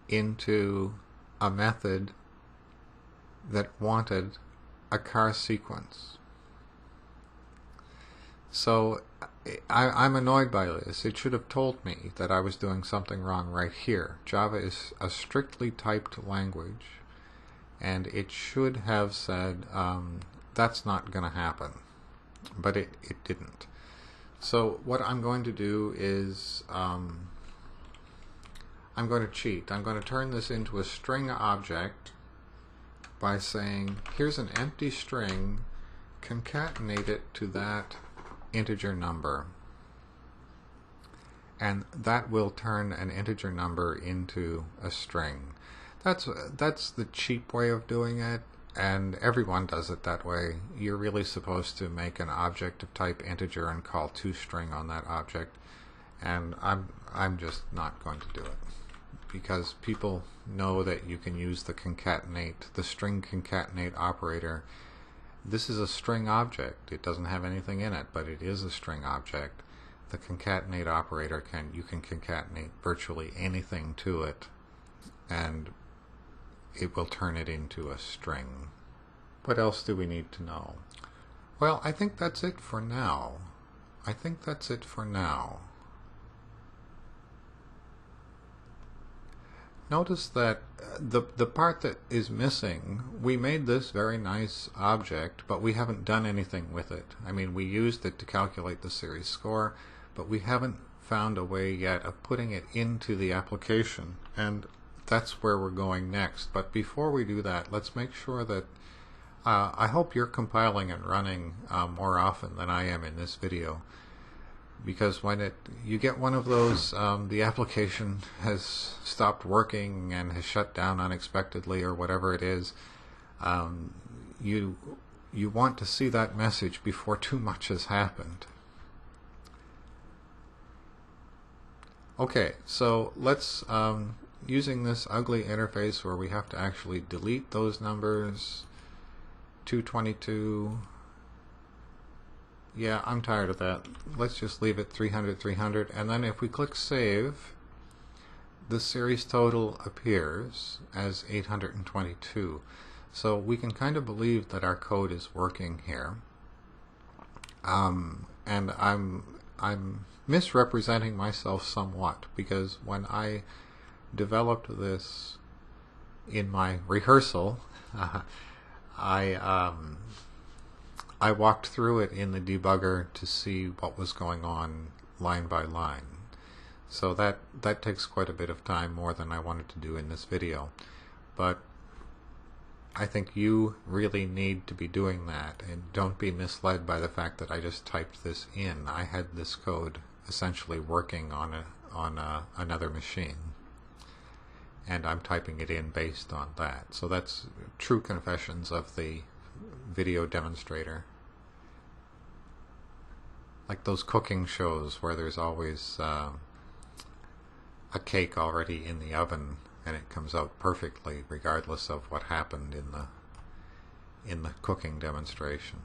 into a method that wanted a car sequence. So I'm annoyed by this. It should have told me that I was doing something wrong right here. Java is a strictly typed language, and it should have said that's not going to happen. But it didn't. So what I'm going to do is I'm going to cheat. I'm going to turn this into a string object by saying, here's an empty string, concatenate it to that integer number. And that will turn an integer number into a string. That's the cheap way of doing it. And everyone does it that way. You're really supposed to make an object of type integer and call toString on that object. And I'm just not going to do it, because people know that you can use the concatenate, the string concatenate operator. This is a string object. It doesn't have anything in it, but it is a string object. The concatenate operator you can concatenate virtually anything to it, and it will turn it into a string. What else do we need to know? Well, I think that's it for now. Notice that the part that is missing, we made this very nice object, but we haven't done anything with it. I mean, we used it to calculate the series score, but we haven't found a way yet of putting it into the application. And that's where we're going next. But before we do that, let's make sure that I hope you're compiling and running more often than I am in this video, because when you get one of those, the application has stopped working and has shut down unexpectedly or whatever it is, you want to see that message before too much has happened. Okay, so let's using this ugly interface where we have to actually delete those numbers, 222, yeah, I'm tired of that. Let's just leave it 300, 300, and then if we click save, the series total appears as 822. So we can kind of believe that our code is working here. And I'm misrepresenting myself somewhat, because when I developed this in my rehearsal, I walked through it in the debugger to see what was going on line by line. So that takes quite a bit of time, more than I wanted to do in this video. But I think you really need to be doing that, and don't be misled by the fact that I just typed this in. I had this code essentially working on another machine, and I'm typing it in based on that. So that's true confessions of the video demonstrator. Like those cooking shows where there's always a cake already in the oven and it comes out perfectly regardless of what happened in the cooking demonstration.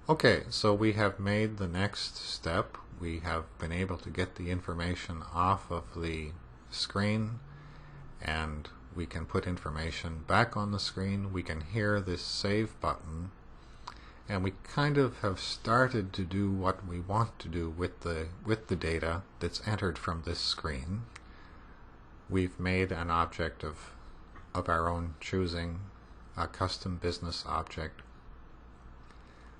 Okay, so we have made the next step. We have been able to get the information off of the screen, and we can put information back on the screen. We can hear this save button, and we kind of have started to do what we want to do with the data that's entered from this screen. We've made an object of our own choosing, a custom business object,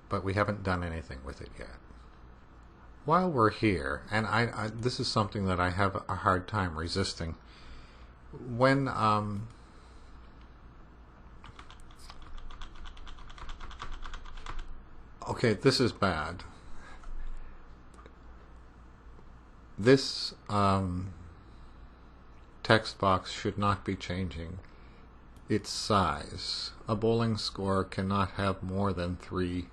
but we haven't done anything with it yet. While we're here, and this is something that I have a hard time resisting, when okay, this is bad. This text box should not be changing its size. A bowling score cannot have more than 3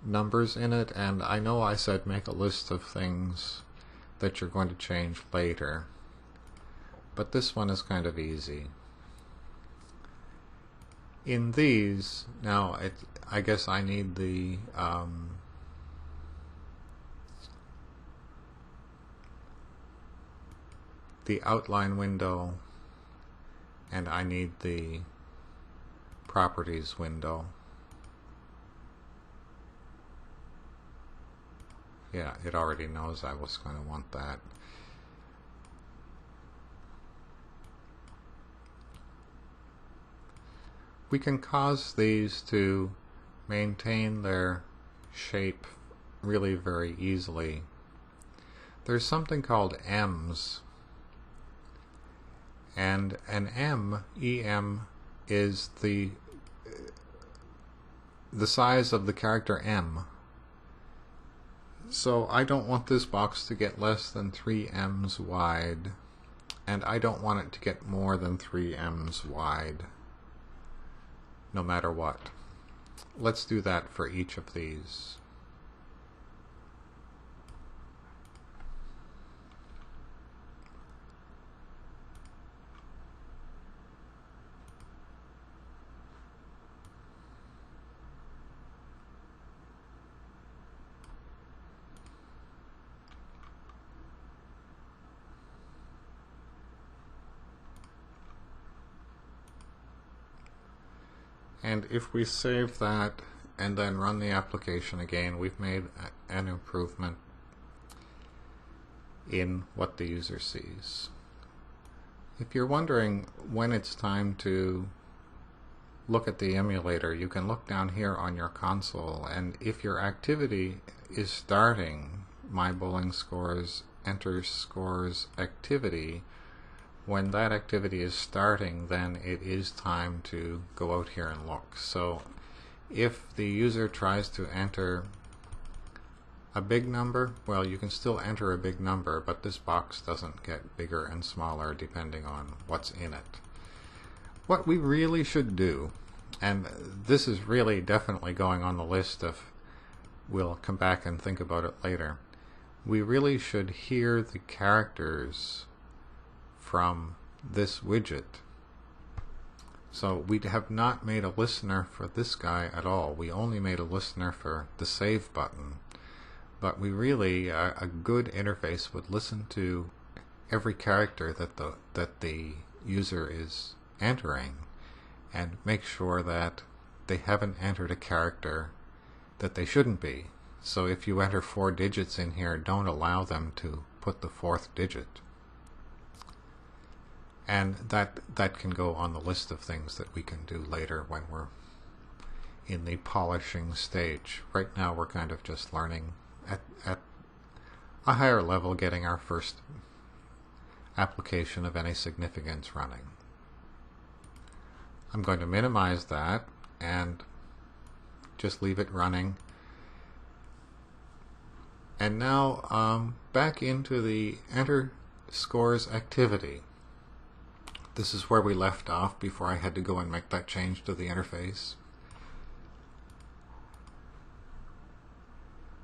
numbers in it, and I know I said make a list of things that you're going to change later, but this one is kind of easy. In these, now I guess I need the outline window, and I need the properties window. Yeah, it already knows I was going to want that. We can cause these to maintain their shape really very easily. There's something called ems, and an em is the size of the character M. So I don't want this box to get less than 3 ems wide, and I don't want it to get more than 3 ems wide, no matter what. Let's do that for each of these. And if we save that and then run the application again, we've made an improvement in what the user sees. If you're wondering when it's time to look at the emulator, you can look down here on your console, and if your activity is starting, My Bowling Scores Enter Scores activity, when that activity is starting, then it is time to go out here and look. So if the user tries to enter a big number, well, you can still enter a big number, but this box doesn't get bigger and smaller depending on what's in it. What we really should do, and this is really definitely going on the list of, we'll come back and think about it later, we really should hear the characters from this widget. So we have not made a listener for this guy at all. We only made a listener for the save button. But we really, a good interface would listen to every character that the user is entering and make sure that they haven't entered a character that they shouldn't be. So if you enter 4 digits in here, don't allow them to put the 4th digit. And that can go on the list of things that we can do later when we're in the polishing stage. Right now we're kind of just learning at a higher level, getting our first application of any significance running. I'm going to minimize that and just leave it running. And now back into the Enter Scores activity. This is where we left off before I had to go and make that change to the interface.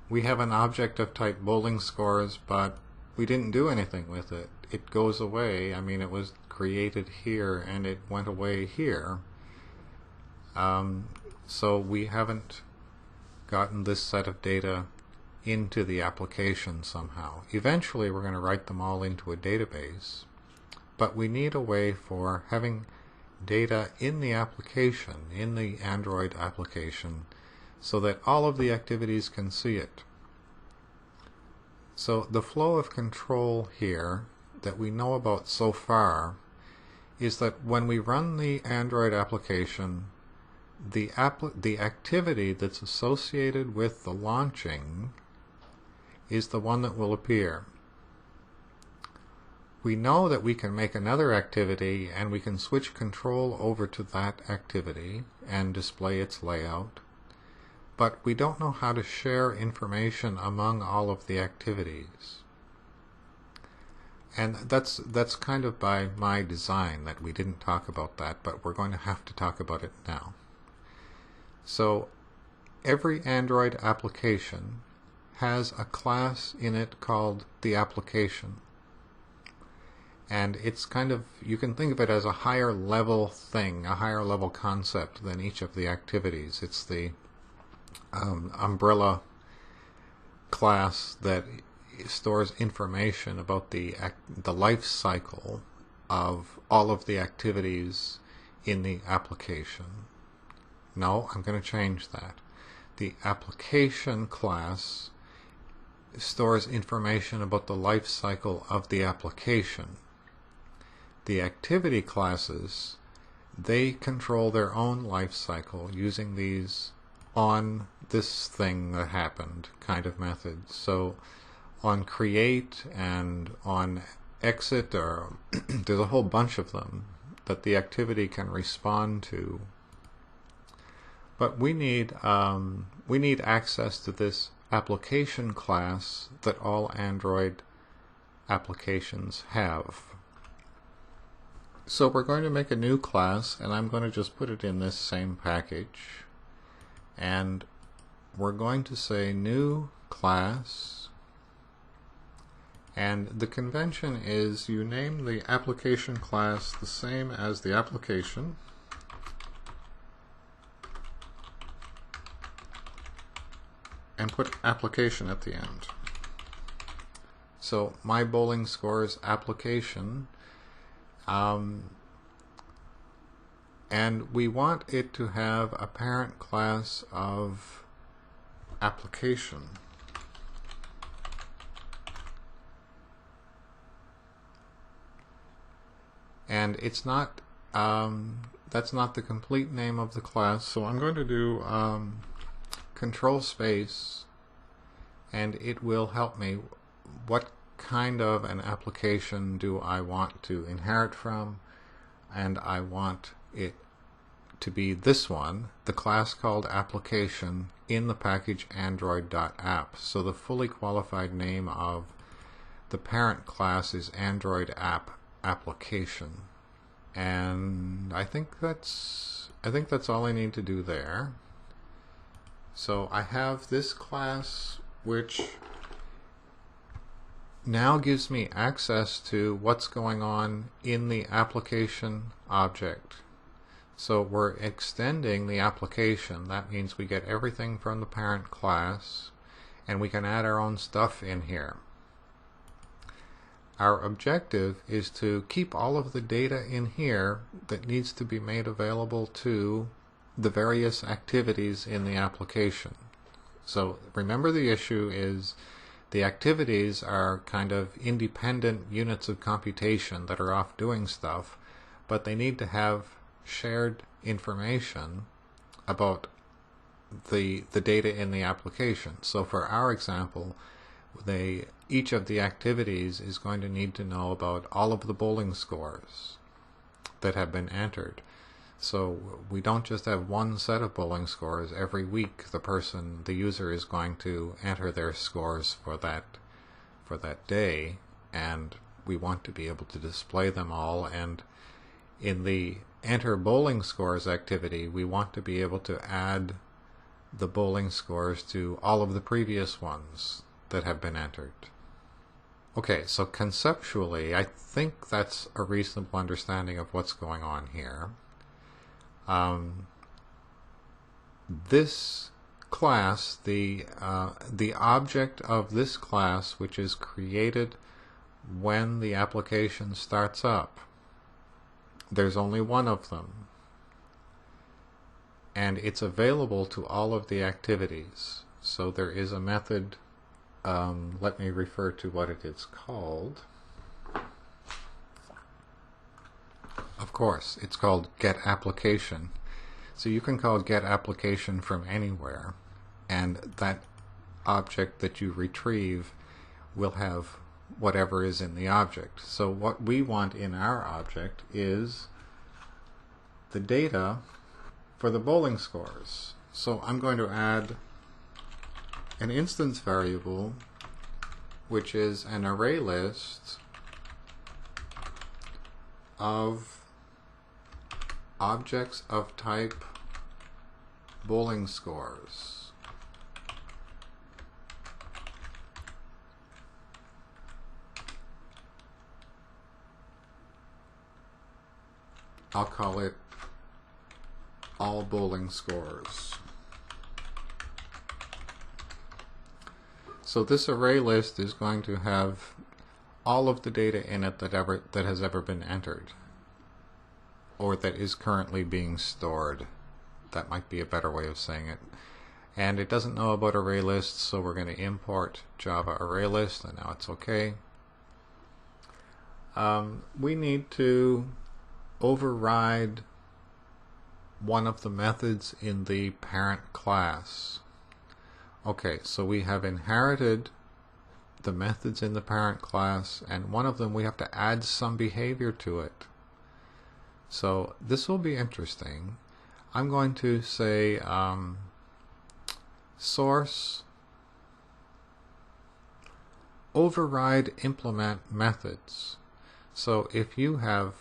We have an object of type bowling scores, but we didn't do anything with it. It goes away. I mean, it was created here and it went away here. So we haven't gotten this set of data into the application somehow. Eventually we're going to write them all into a database. But we need a way for having data in the application, in the Android application, so that all of the activities can see it. So the flow of control here that we know about so far is that when we run the Android application, the activity that's associated with the launching is the one that will appear. We know that we can make another activity and we can switch control over to that activity and display its layout, but we don't know how to share information among all of the activities. And that's kind of by my design that we didn't talk about that, but we're going to have to talk about it now. So every Android application has a class in it called the application. And it's kind of, you can think of it as a higher level thing, a higher level concept than each of the activities. It's the umbrella class that stores information about the life cycle of all of the activities in the application. No, I'm going to change that. The application class stores information about the life cycle of the application. The activity classes, they control their own life cycle using these on this thing that happened kind of methods. So on create and on exit, or there's a whole bunch of them that the activity can respond to. But we need access to this application class that all Android applications have. So we're going to make a new class, and I'm going to just put it in this same package. And we're going to say new class. And the convention is you name the application class the same as the application. And put application at the end. So my bowling scores application. And we want it to have a parent class of application. And it's not, that's not the complete name of the class, so I'm going to do control space, and it will help me. What kind of an application do I want to inherit from? And I want it to be this one, the class called application in the package android.app. So the fully qualified name of the parent class is Android app application. And I think that's all I need to do there. So I have this class which now gives me access to what's going on in the application object. So we're extending the application. That means we get everything from the parent class, and we can add our own stuff in here. Our objective is to keep all of the data in here that needs to be made available to the various activities in the application. So remember, the issue is the activities are kind of independent units of computation that are off doing stuff, but they need to have shared information about the data in the application. So for our example, each of the activities is going to need to know about all of the bowling scores that have been entered. So we don't just have one set of bowling scores. Every week the user is going to enter their scores for that day, and we want to be able to display them all. And in the enter bowling scores activity, we want to be able to add the bowling scores to all of the previous ones that have been entered. Okay, so conceptually, I think that's a reasonable understanding of what's going on here. This class, the object of this class, which is created when the application starts up, there's only one of them, and it's available to all of the activities. So there is a method, let me refer to what it is called. Of course, it's called getApplication. So you can call getApplication from anywhere, and that object that you retrieve will have whatever is in the object. So what we want in our object is the data for the bowling scores. So I'm going to add an instance variable, which is an array list of objects of type bowling scores. I'll call it all bowling scores. So this array list is going to have all of the data in it that has ever been entered, or that is currently being stored. That might be a better way of saying it. And it doesn't know about array lists, so we're going to import Java array list, and now it's okay. We need to override one of the methods in the parent class. Okay, so we have inherited the methods in the parent class, and one of them we have to add some behavior to it. So this will be interesting. I'm going to say source override implement methods. So if you have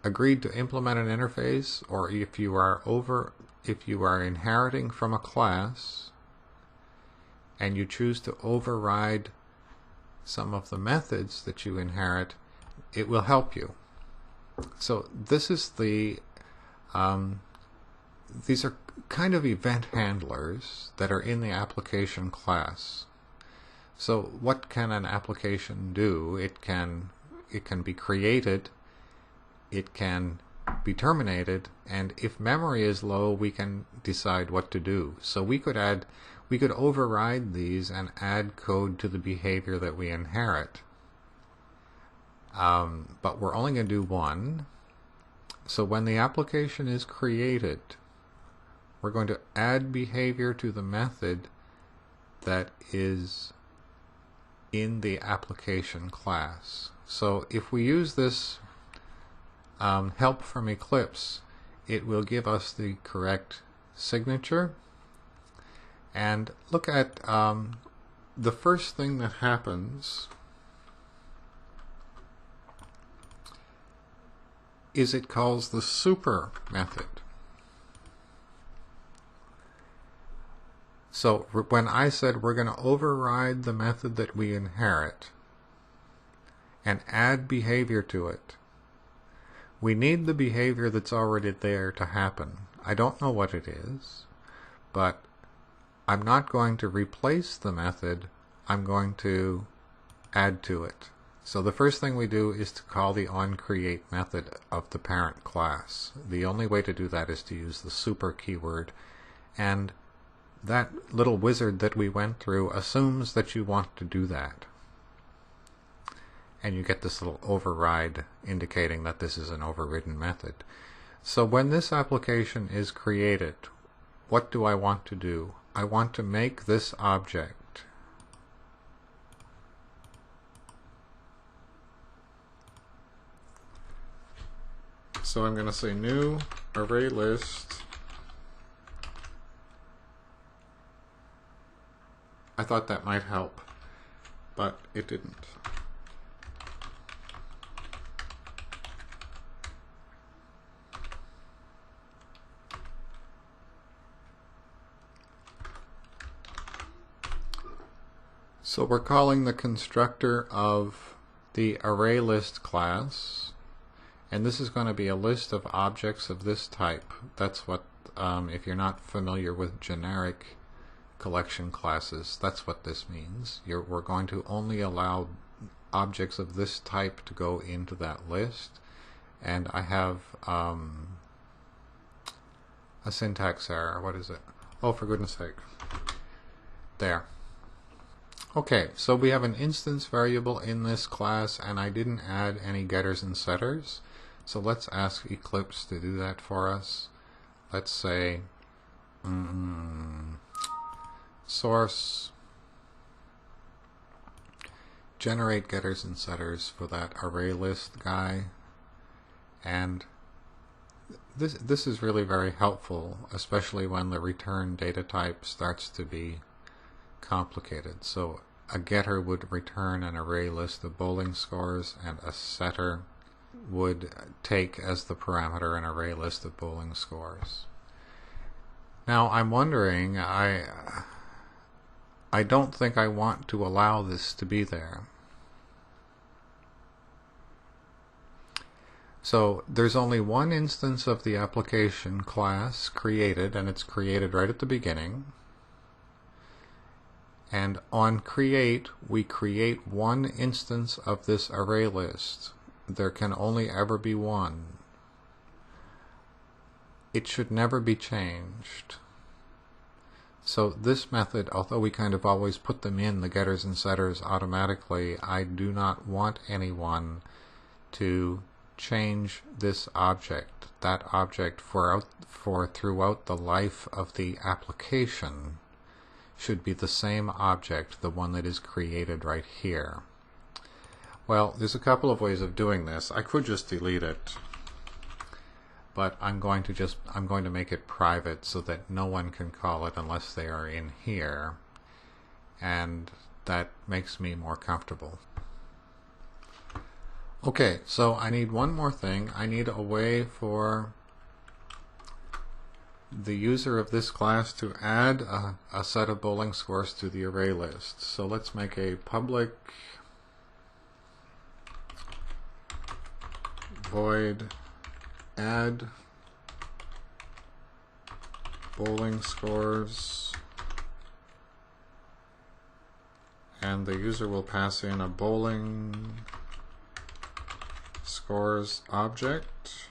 agreed to implement an interface, or if you are inheriting from a class and you choose to override some of the methods that you inherit, it will help you. So this is the these are kind of event handlers that are in the application class. So what can an application do? It can be created, it can be terminated, and if memory is low, we can decide what to do. So we could override these and add code to the behavior that we inherit. But we're only going to do one. So when the application is created, we're going to add behavior to the method that is in the application class. So if we use this help from Eclipse, it will give us the correct signature. And look at the first thing that happens is it calls the super method. So when I said we're going to override the method that we inherit and add behavior to it, we need the behavior that's already there to happen. I don't know what it is, but I'm not going to replace the method, I'm going to add to it. So the first thing we do is to call the onCreate method of the parent class. The only way to do that is to use the super keyword, and that little wizard that we went through assumes that you want to do that. And you get this little override indicating that this is an overridden method. So when this application is created, what do I want to do? I want to make this object. So I'm going to say new array list. I thought that might help, but it didn't. So we're calling the constructor of the ArrayList class, and this is going to be a list of objects of this type. That's what, if you're not familiar with generic collection classes, that's what this means. We're going to only allow objects of this type to go into that list. And I have a syntax error. What is it? Oh, for goodness sake. There. Okay, so we have an instance variable in this class, and I didn't add any getters and setters. So let's ask Eclipse to do that for us. Let's say source generate getters and setters for that array list guy. And this is really very helpful, especially when the return data type starts to be complicated. So a getter would return an array list of bowling scores, and a setter would take as the parameter an array list of bowling scores. Now I'm wondering, I don't think I want to allow this to be there. So there's only one instance of the application class created, and it's created right at the beginning. And on create, we create one instance of this array list. There can only ever be one. It should never be changed. So this method, although we kind of always put them in, the getters and setters, automatically, I do not want anyone to change this object. That object for throughout the life of the application should be the same object, the one that is created right here. Well, there's a couple of ways of doing this. I could just delete it, but I'm going to make it private so that no one can call it unless they are in here, and that makes me more comfortable. Okay, so I need one more thing. I need a way for the user of this class to add a set of bowling scores to the array list. So let's make a public void add bowling scores, and the user will pass in a bowling scores object.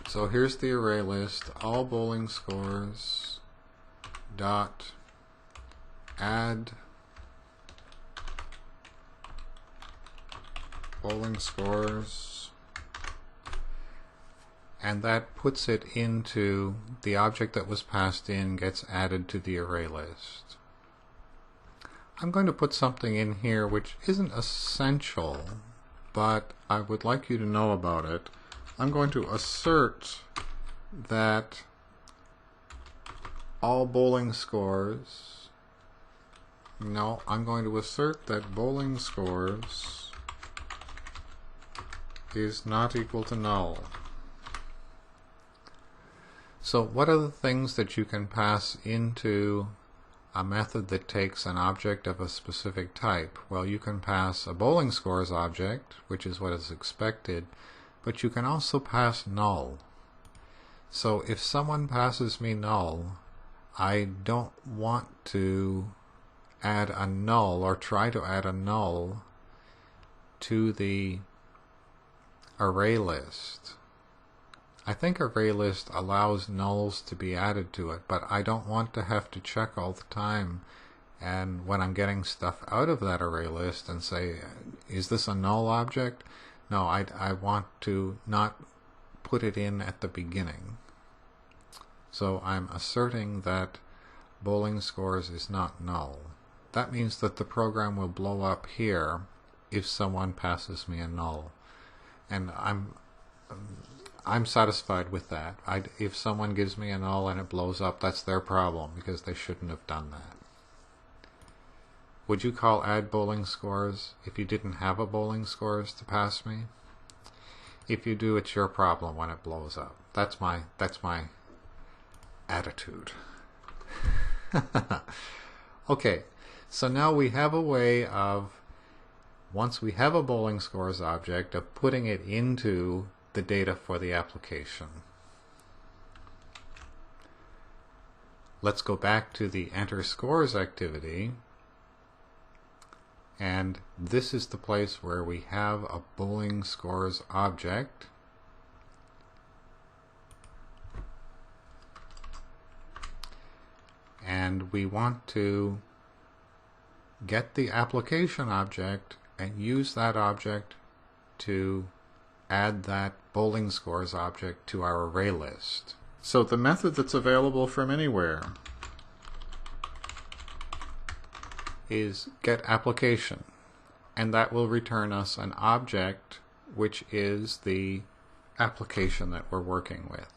So here's the array list, all bowling scores dot add bowling scores, and that puts it into the object that was passed in, gets added to the array list. I'm going to put something in here which isn't essential, but I would like you to know about it. I'm going to assert that all bowling scores, no, I'm going to assert that bowling scores is not equal to null. So what are the things that you can pass into a method that takes an object of a specific type? Well, you can pass a bowling scores object, which is what is expected, but you can also pass null. So if someone passes me null, I don't want to add a null or try to add a null to the array list. I think array list allows nulls to be added to it, but I don't want to have to check all the time, and when I'm getting stuff out of that array list and say, is this a null object? No, I want to not put it in at the beginning. So I'm asserting that bowling scores is not null. That means that the program will blow up here if someone passes me a null. And I'm satisfied with that. If someone gives me a null and it blows up, that's their problem, because they shouldn't have done that. Would you call add bowling scores if you didn't have a bowling scores to pass me? If you do, it's your problem when it blows up. That's my attitude. Okay, so now we have a way of, once we have a bowling scores object, of putting it into the data for the application. Let's go back to the enter scores activity, and this is the place where we have a bowling scores object. And we want to get the application object and use that object to add that bowling scores object to our array list. So the method that's available from anywhere is getApplication, and that will return us an object which is the application that we're working with.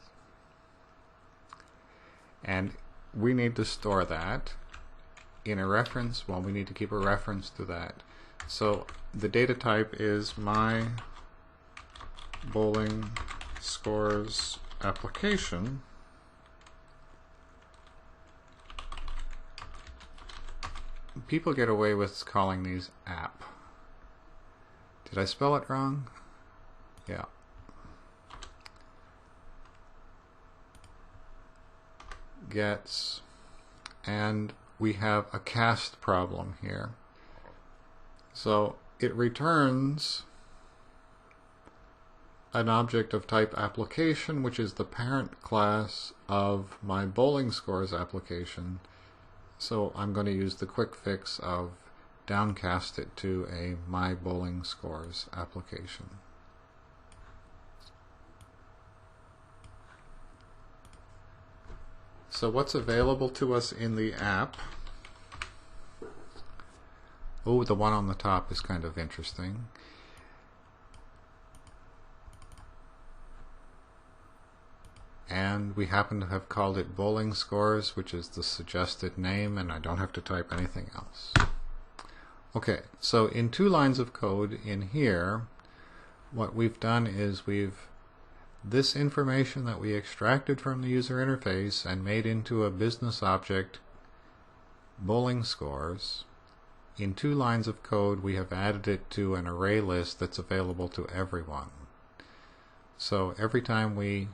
And we need to store that in a reference. Well, we need to keep a reference to that. So the data type is my bowling scores application. People get away with calling these app. Did I spell it wrong? Yeah. Gets, and we have a cast problem here. So it returns an object of type application, which is the parent class of my bowling scores application. So I'm going to use the quick fix of downcast it to a my bowling scores application. So what's available to us in the app? Oh, the one on the top is kind of interesting. And we happen to have called it bowling scores, which is the suggested name, and I don't have to type anything else. Okay, so in 2 lines of code in here, what we've done is this information that we extracted from the user interface and made into a business object, bowling scores. In 2 lines of code, we have added it to an array list that's available to everyone. So every time we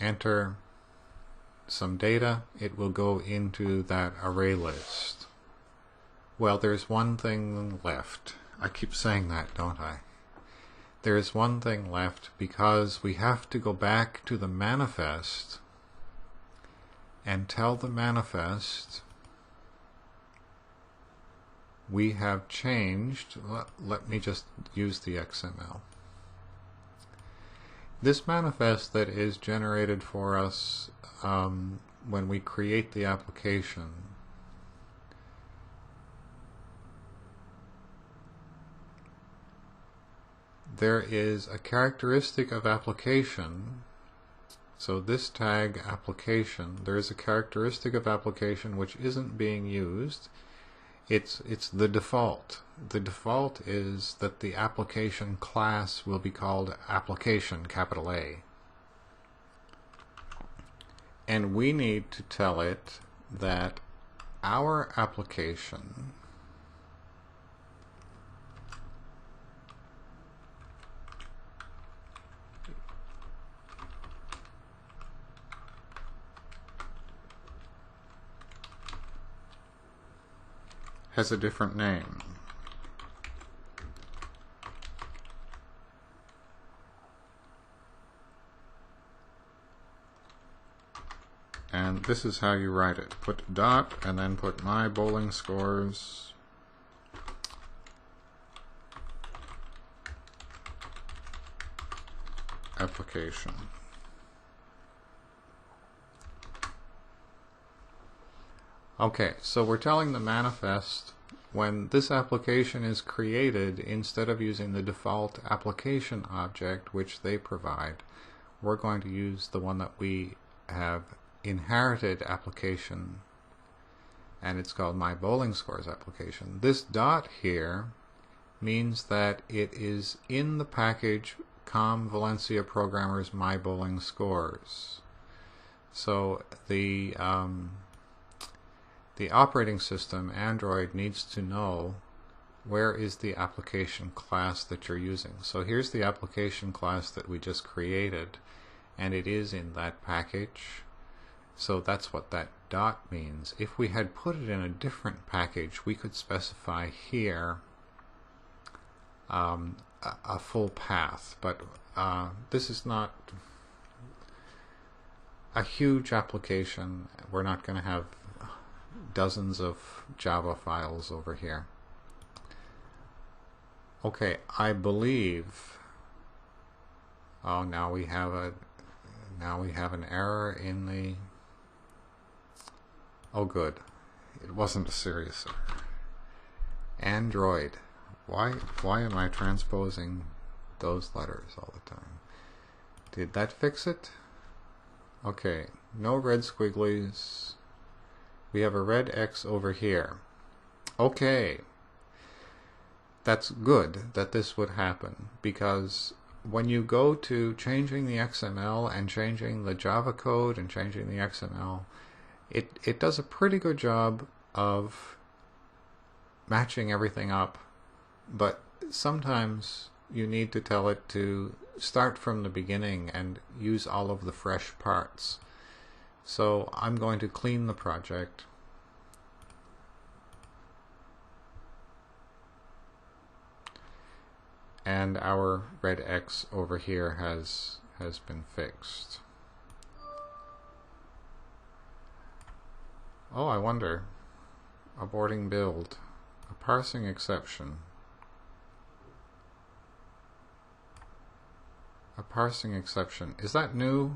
enter some data, it will go into that array list. Well, there's one thing left. I keep saying that, don't I? There's one thing left because we have to go back to the manifest and tell the manifest we have changed. Let me just use the XML. This manifest that is generated for us when we create the application there is a characteristic of application. So this tag application, there is a characteristic of application which isn't being used. It's the default. The default is that the application class will be called application, capital A. And we need to tell it that our application has a different name. And this is how you write it. Put dot and then put my bowling scores application. Okay, so we're telling the manifest when this application is created, instead of using the default application object which they provide, we're going to use the one that we have inherited application, and it's called my bowling scores application. This dot here means that it is in the package COM Valencia Programmers My Bowling Scores. So the operating system, Android, needs to know where is the application class that you're using. So here's the application class that we just created, and it is in that package. So that's what that dot means. If we had put it in a different package, we could specify here a full path, but this is not a huge application. We're not going to have dozens of Java files over here. Okay, I believe. Oh, now we have an error in the. Oh, good. It wasn't a serious error. Android. Why am I transposing those letters all the time? Did that fix it? Okay. No red squigglies. We have a red X over here. Okay. That's good that this would happen, because when you go to changing the XML and changing the Java code and changing the XML, it does a pretty good job of matching everything up, but sometimes you need to tell it to start from the beginning and use all of the fresh parts. So I'm going to clean the project. And our red X over here has been fixed. Oh, I wonder. Aborting build. A parsing exception. A parsing exception. Is that new?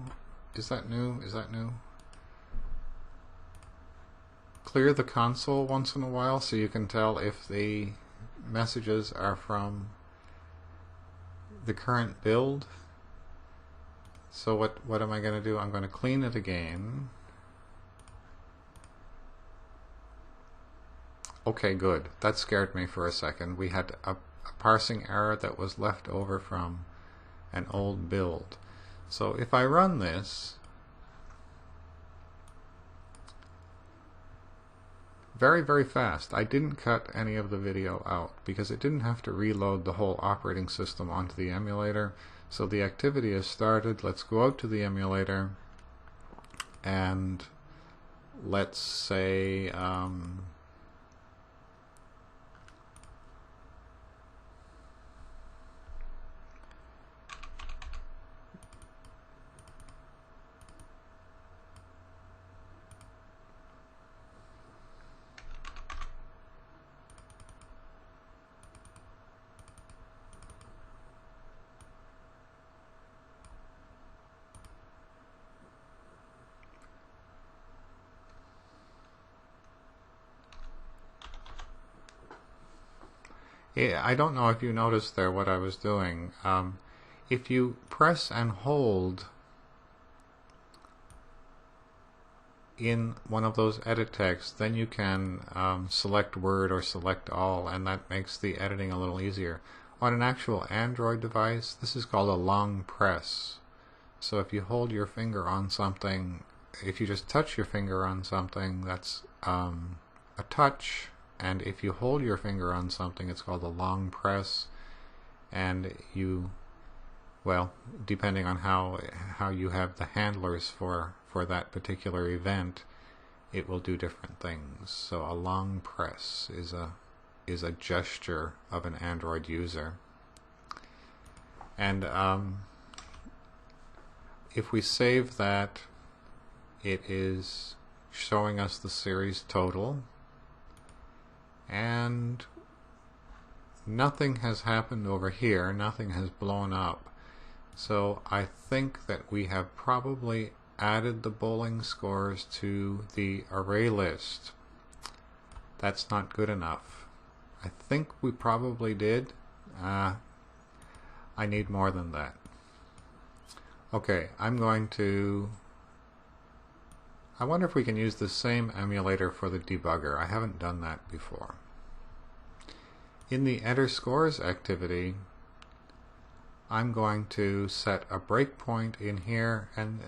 Is that new? Is that new? Clear the console once in a while so you can tell if the messages are from the current build. So what am I going to do? I'm going to clean it again. Okay, good. That scared me for a second. We had a parsing error that was left over from an old build. So if I run this, very, very fast. I didn't cut any of the video out because it didn't have to reload the whole operating system onto the emulator. So the activity has started. Let's go out to the emulator and let's say I don't know if you noticed there what I was doing. If you press and hold in one of those edit texts, then you can select Word or select all, and that makes the editing a little easier. On an actual Android device, this is called a long press. So if you hold your finger on something, if you just touch your finger on something, that's a touch. And if you hold your finger on something, it's called a long press. And you, well, depending on how you have the handlers for that particular event, it will do different things. So a long press is a gesture of an Android user. And if we save that, it is showing us the series total. And nothing has happened over here, nothing has blown up. So I think that we have probably added the bowling scores to the array list. That's not good enough. I think we probably did. I need more than that. Okay, I'm going to... I wonder if we can use the same emulator for the debugger. I haven't done that before. In the enter scores activity, I'm going to set a breakpoint in here, and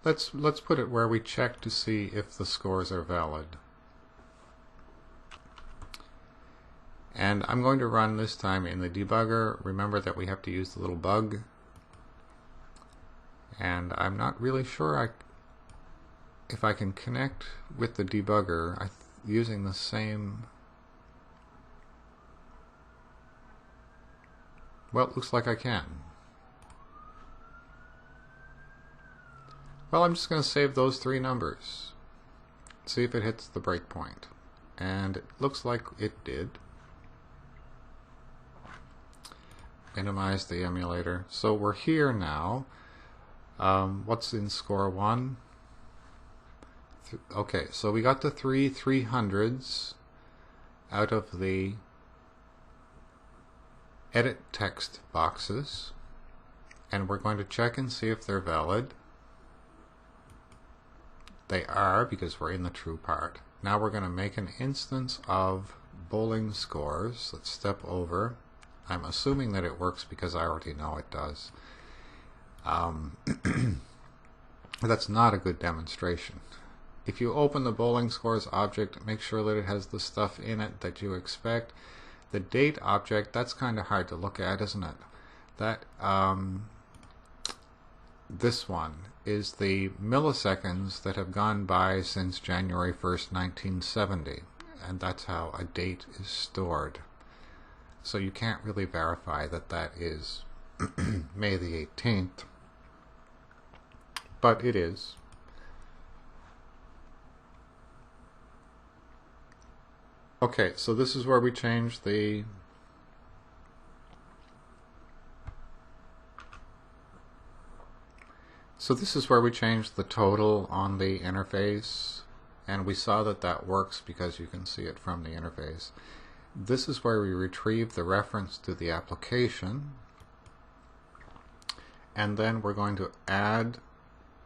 let's put it where we check to see if the scores are valid. And I'm going to run this time in the debugger. Remember that we have to use the little bug. And I'm not really sure if I can connect with the debugger using the same... Well, it looks like I can. Well, I'm just going to save those three numbers. See if it hits the breakpoint. And it looks like it did. Minimize the emulator. So we're here now. What's in score 1? Okay, so we got the 3 300s out of the edit text boxes, and we're going to check and see if they're valid. They are, because we're in the true part. Now we're going to make an instance of bowling scores. Let's step over. I'm assuming that it works because I already know it does. That's not a good demonstration. If you open the bowling scores object, make sure that it has the stuff in it that you expect. The date object, that's kind of hard to look at, isn't it? That this one is the milliseconds that have gone by since January 1st, 1970, and that's how a date is stored. So you can't really verify that that is May the 18th, but it is. Okay, so this is where we change the total on the interface, and we saw that that works because you can see it from the interface. This is where we retrieve the reference to the application, and then we're going to add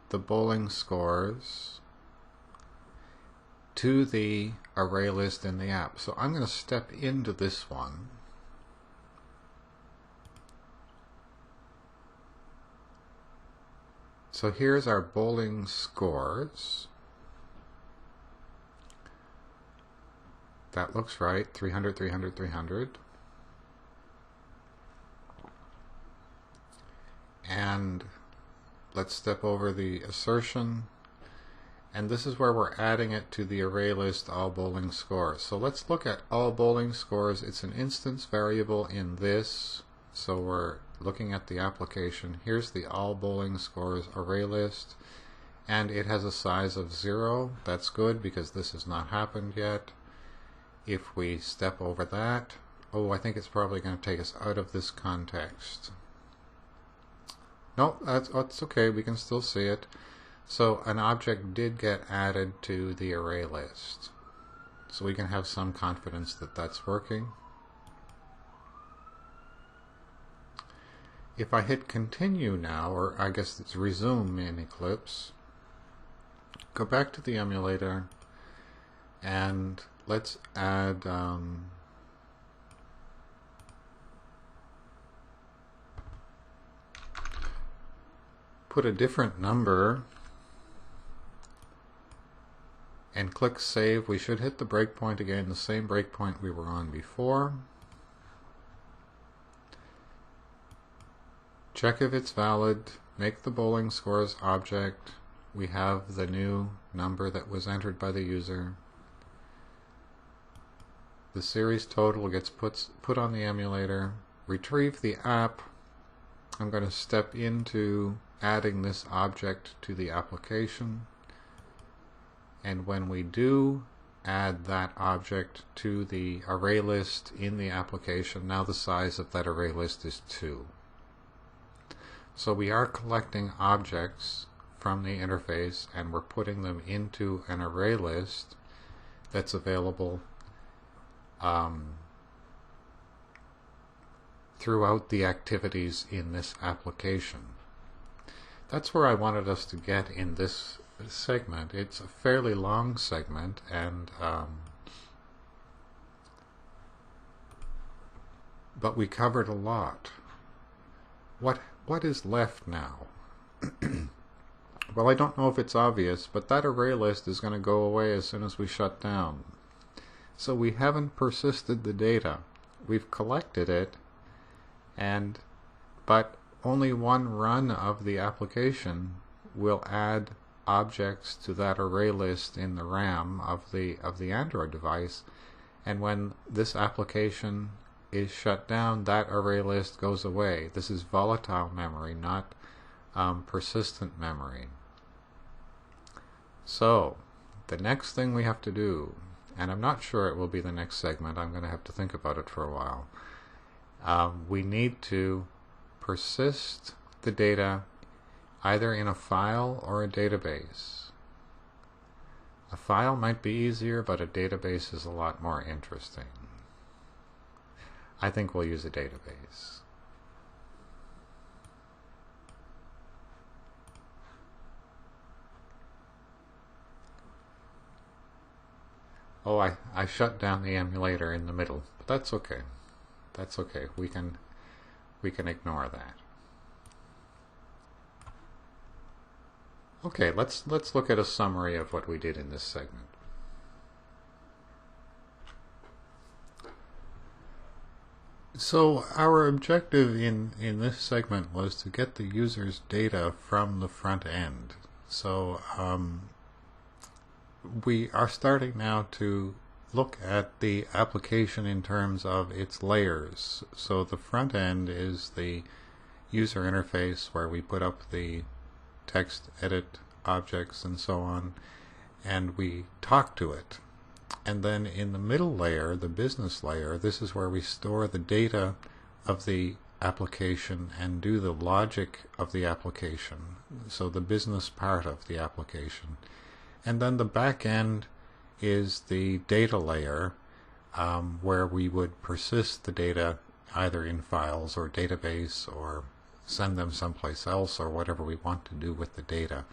the bowling scores to the array list in the app. So I'm going to step into this one. So here's our bowling scores. That looks right, 300, 300, 300. And let's step over the assertion. And this is where we're adding it to the array list all bowling scores. So let's look at all bowling scores. It's an instance variable in this. So we're looking at the application. Here's the all bowling scores array list. And it has a size of 0. That's good because this has not happened yet. If we step over that, oh, I think it's probably going to take us out of this context. No, that's okay. We can still see it. So an object did get added to the array list. So we can have some confidence that that's working. If I hit continue now, or I guess it's resume in Eclipse, go back to the emulator and let's add put a different number and click save. We should hit the breakpoint again, the same breakpoint we were on before. Check if it's valid, make the bowling scores object. We have the new number that was entered by the user. The series total gets put on the emulator. Retrieve the app. I'm going to step into adding this object to the application. And when we do add that object to the array list in the application, now the size of that array list is 2. So we are collecting objects from the interface and we're putting them into an array list that's available throughout the activities in this application. That's where I wanted us to get in this segment. It's a fairly long segment, and but we covered a lot. What is left now? Well, I don't know if it's obvious, but that array list is going to go away as soon as we shut down. So we haven't persisted the data. We've collected it, but only one run of the application will add objects to that array list in the RAM of the Android device, and when this application is shut down, that array list goes away. This is volatile memory, not persistent memory. So the next thing we have to do, and I'm not sure it will be the next segment, I'm going to have to think about it for a while, we need to persist the data either in a file or a database. A file might be easier, but a database is a lot more interesting. I think we'll use a database. Oh, I shut down the emulator in the middle, but that's okay. That's okay. We can ignore that. Okay, let's look at a summary of what we did in this segment. So our objective in this segment was to get the user's data from the front end. So we are starting now to look at the application in terms of its layers. So the front end is the user interface where we put up the text edit objects and so on, and we talk to it. And then in the middle layer, the business layer, this is where we store the data of the application and do the logic of the application, so the business part of the application. And then the back end is the data layer, where we would persist the data either in files or database or send them someplace else or whatever we want to do with the data.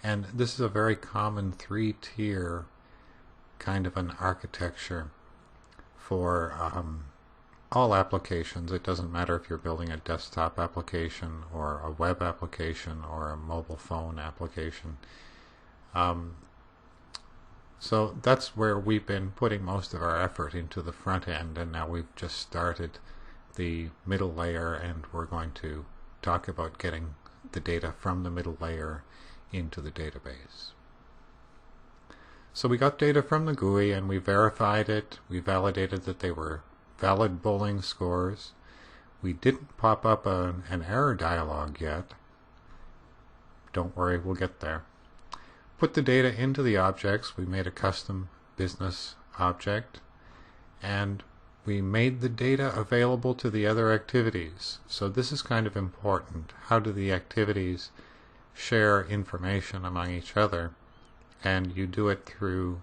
And this is a very common three-tier kind of an architecture for all applications. It doesn't matter if you're building a desktop application or a web application or a mobile phone application. So that's where we've been putting most of our effort into the front end, and now we've just started the middle layer, and we're going to talk about getting the data from the middle layer into the database. So we got data from the GUI and we verified it. We validated that they were valid bowling scores. We didn't pop up an error dialog yet. Don't worry, we'll get there. Put the data into the objects. We made a custom business object, and we made the data available to the other activities. So this is kind of important. How do the activities share information among each other? And you do it through,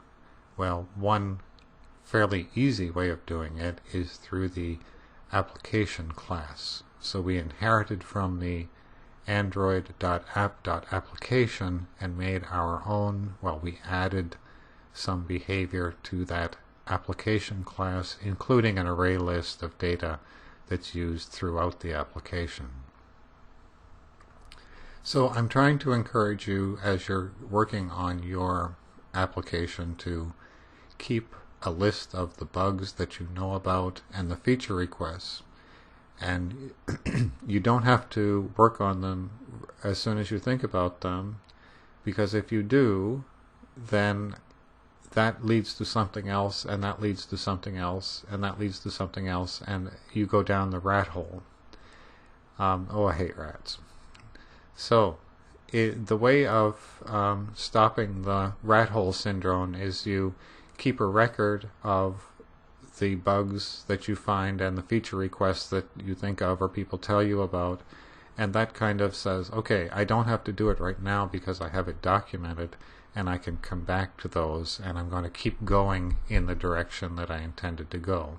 well, one fairly easy way of doing it is through the application class. So we inherited from the android.app.application and made our own, well, we added some behavior to that application class, including an array list of data that's used throughout the application. So I'm trying to encourage you, as you're working on your application, to keep a list of the bugs that you know about and the feature requests. And you don't have to work on them as soon as you think about them, because if you do, then that leads to something else, and that leads to something else, and that leads to something else, and you go down the rat hole. Oh, I hate rats. So the way of stopping the rat hole syndrome is you keep a record of the bugs that you find and the feature requests that you think of or people tell you about, and that kind of says, okay, I don't have to do it right now because I have it documented, and I can come back to those, and I'm going to keep going in the direction that I intended to go.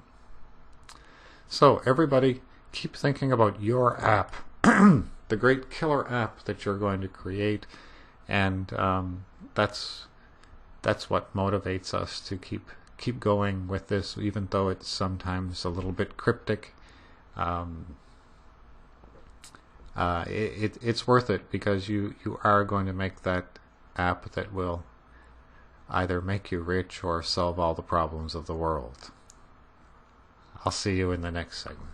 So everybody, keep thinking about your app, the great killer app that you're going to create, and that's what motivates us to keep going with this, even though it's sometimes a little bit cryptic. It's worth it, because you are going to make that app that will either make you rich or solve all the problems of the world. I'll see you in the next segment.